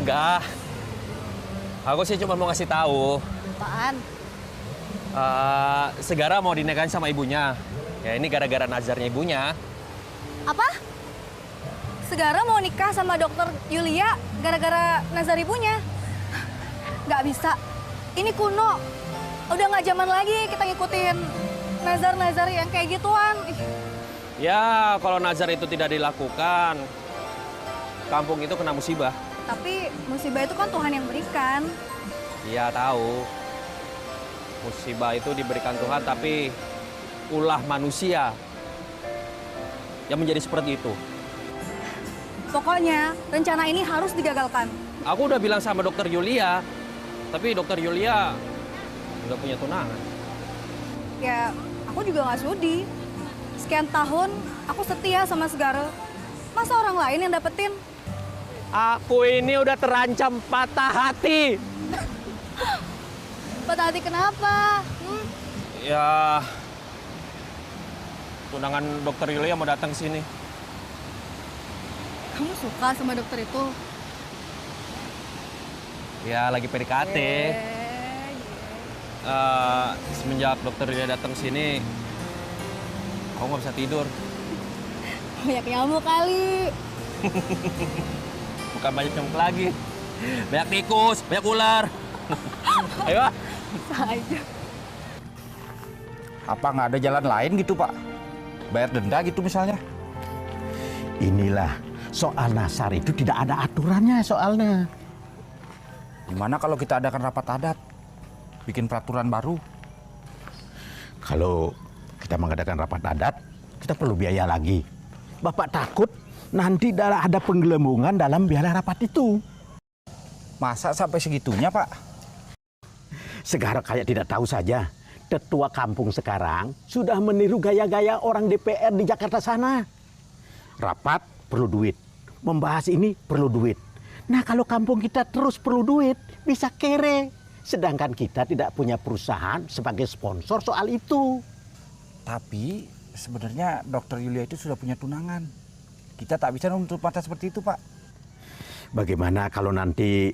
Enggak. Aku sih cuma mau ngasih tahu. Apaan? Segara mau dinikahin sama ibunya. Ya ini gara-gara nazarnya ibunya. Apa? Segara mau nikah sama dokter Yulia gara-gara nazar ibunya? Nggak bisa. Ini kuno. Udah nggak zaman lagi kita ngikutin nazar-nazar yang kayak gituan. Ya kalau nazar itu tidak dilakukan, kampung itu kena musibah. Tapi musibah itu kan Tuhan yang berikan. Iya tahu. Musibah itu diberikan Tuhan, tapi ulah manusia yang menjadi seperti itu. Pokoknya rencana ini harus digagalkan. Aku udah bilang sama dokter Yulia, tapi dokter Yulia nggak punya tunangan. Ya, aku juga nggak sudi. Sekian tahun aku setia sama Segara. Masa orang lain yang dapetin? Aku ini udah terancam patah hati. Patah hati kenapa? Ya, tunangan dokter Yulia mau datang sini. Kamu suka sama dokter itu? Ya, lagi PDKT. Semenjak dokter Yulia datang sini, aku nggak bisa tidur. Banyak nyamuk kali. Bukan banyak nyamuk lagi. Banyak tikus, banyak ular. Ayo. Bisa aja. Apa nggak ada jalan lain gitu, Pak? Bayar denda gitu misalnya? Inilah, soal nasar itu tidak ada aturannya soalnya. Gimana kalau kita adakan rapat adat? Bikin peraturan baru? Kalau kita mengadakan rapat adat, kita perlu biaya lagi. Bapak takut nanti ada penggelembungan dalam biaya rapat itu. Masa sampai segitunya, Pak? Sekarang kayak tidak tahu saja. Tetua kampung sekarang sudah meniru gaya-gaya orang DPR di Jakarta sana. Rapat perlu duit, membahas ini perlu duit. Nah kalau kampung kita terus perlu duit, bisa kere. Sedangkan kita tidak punya perusahaan sebagai sponsor soal itu. Tapi sebenarnya Dokter Yulia itu sudah punya tunangan. Kita tak bisa menutup mata seperti itu, Pak. Bagaimana kalau nanti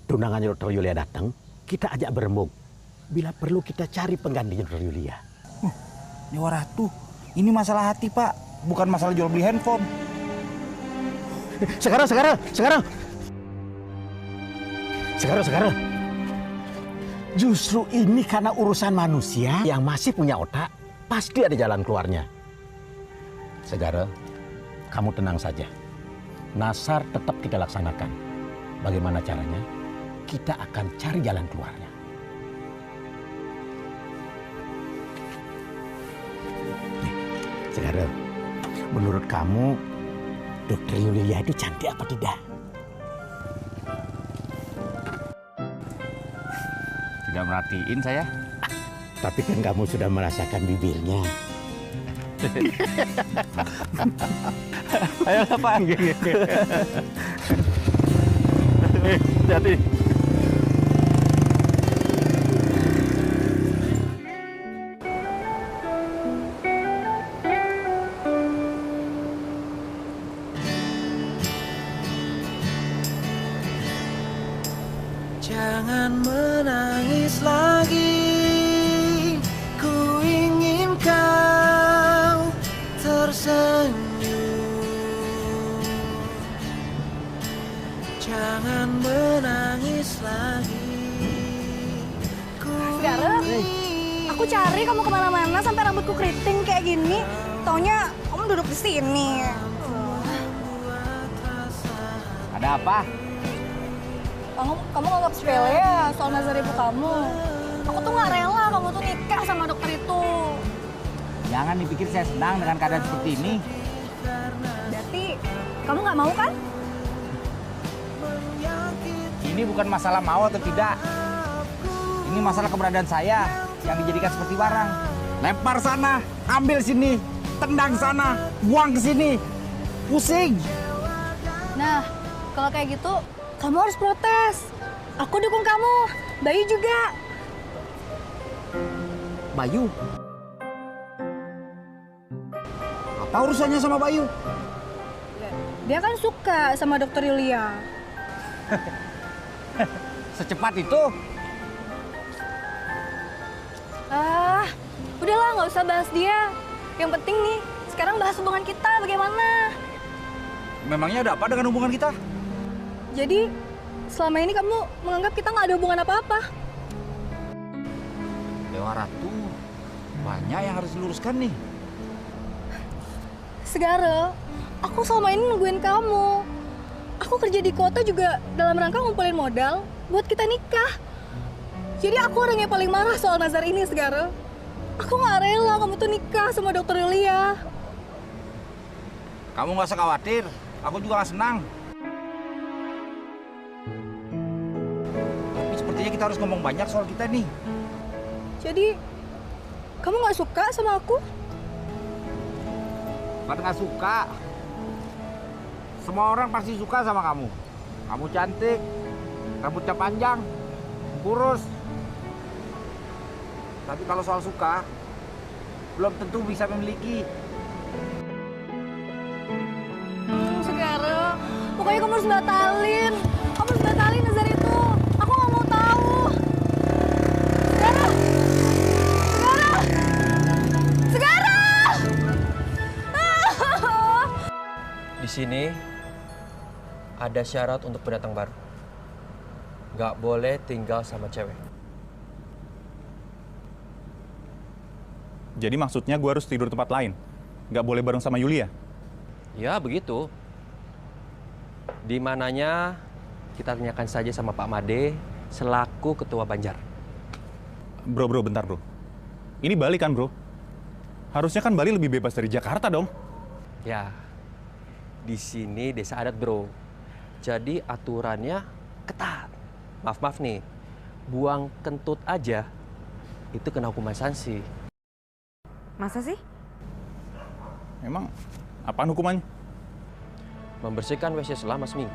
tunangannya Dokter Yulia datang, kita ajak berembuk. Bila perlu kita cari penggantinya Dokter Yulia. Nyawa Ratu, ini masalah hati, Pak. Bukan masalah jual beli handphone. Sekarang. Justru ini karena urusan manusia yang masih punya otak, pasti ada jalan keluarnya. Segara, kamu tenang saja. Nasar tetap kita laksanakan. Bagaimana caranya? Kita akan cari jalan keluarnya. Nih, Segara, menurut kamu Dokter Yulia itu cantik apa tidak? Tidak merhatiin saya. Tapi kan kamu sudah merasakan bibirnya. Ayo Pak. Jadi. Jangan menangis lagi, ku ingin kau tersenyum. Jangan menangis lagi. Segara, aku cari kamu kemana-mana sampai rambutku keriting kayak gini. Taunya kamu duduk di sini. Ada apa? Kamu nganggap sepele ya soal nazar ibu kamu. Aku tuh nggak rela kamu tuh nikah sama dokter itu. Jangan dipikir saya senang dengan keadaan seperti ini. Berarti kamu nggak mau kan? Ini bukan masalah mau atau tidak. Ini masalah keberadaan saya yang dijadikan seperti barang. Lempar sana, ambil sini, tendang sana, buang ke sini. Pusing. Nah, kalau kayak gitu, kamu harus protes. Aku dukung kamu. Bayu juga. Bayu? Apa urusannya sama Bayu? Dia kan suka sama dokter Yulia. Secepat itu? Udahlah, nggak usah bahas dia. Yang penting nih, sekarang bahas hubungan kita bagaimana. Memangnya ada apa dengan hubungan kita? Jadi, selama ini kamu menganggap kita nggak ada hubungan apa-apa. Dewa Ratu, banyak yang harus diluruskan nih. Segara, aku selama ini nungguin kamu. Aku kerja di kota juga dalam rangka ngumpulin modal buat kita nikah. Jadi aku orang yang paling marah soal nazar ini, Segara. Aku nggak rela kamu tuh nikah sama dokter Yulia. Kamu nggak usah khawatir, aku juga nggak senang. Tapi sepertinya kita harus ngomong banyak soal kita nih. Jadi, kamu nggak suka sama aku? Bukan nggak suka. Semua orang pasti suka sama kamu. Kamu cantik, rambutnya panjang, kurus. Tapi kalau soal suka, belum tentu bisa memiliki. Segara, pokoknya kamu harus batalin. Kamu harus batalin nazar itu. Aku nggak mau tahu. Segara! Segara! Segara! sini ada syarat untuk pendatang baru. Nggak boleh tinggal sama cewek. Jadi maksudnya gue harus tidur tempat lain? Nggak boleh bareng sama Yulia? Ya, begitu. Di mananya kita tanyakan saja sama Pak Made selaku ketua Banjar. Bro, bentar bro. Ini Bali kan bro? Harusnya kan Bali lebih bebas dari Jakarta dong? Ya, di sini desa adat bro. Jadi aturannya ketat. Maaf nih, buang kentut aja itu kena hukuman sanksi. Masa sih? Emang apaan hukumannya? Membersihkan WC selama seminggu.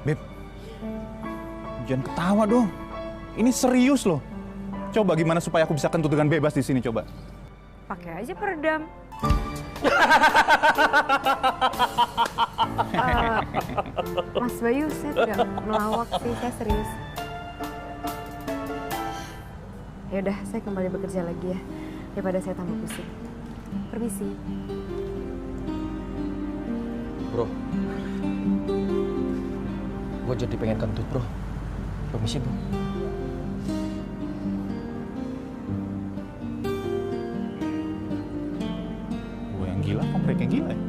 Beb, jangan ketawa dong. Ini serius loh. Coba gimana supaya aku bisa kentut dengan bebas di sini coba. Pakai aja peredam. Mas Bayu, saya tidak melawak sih, saya serius. Ya udah, saya kembali bekerja lagi ya, daripada saya tambah pusing. Permisi. Bro, gue jadi pengen kentut bro. Permisi bro. Gue yang gila, kok mereka yang gila ya?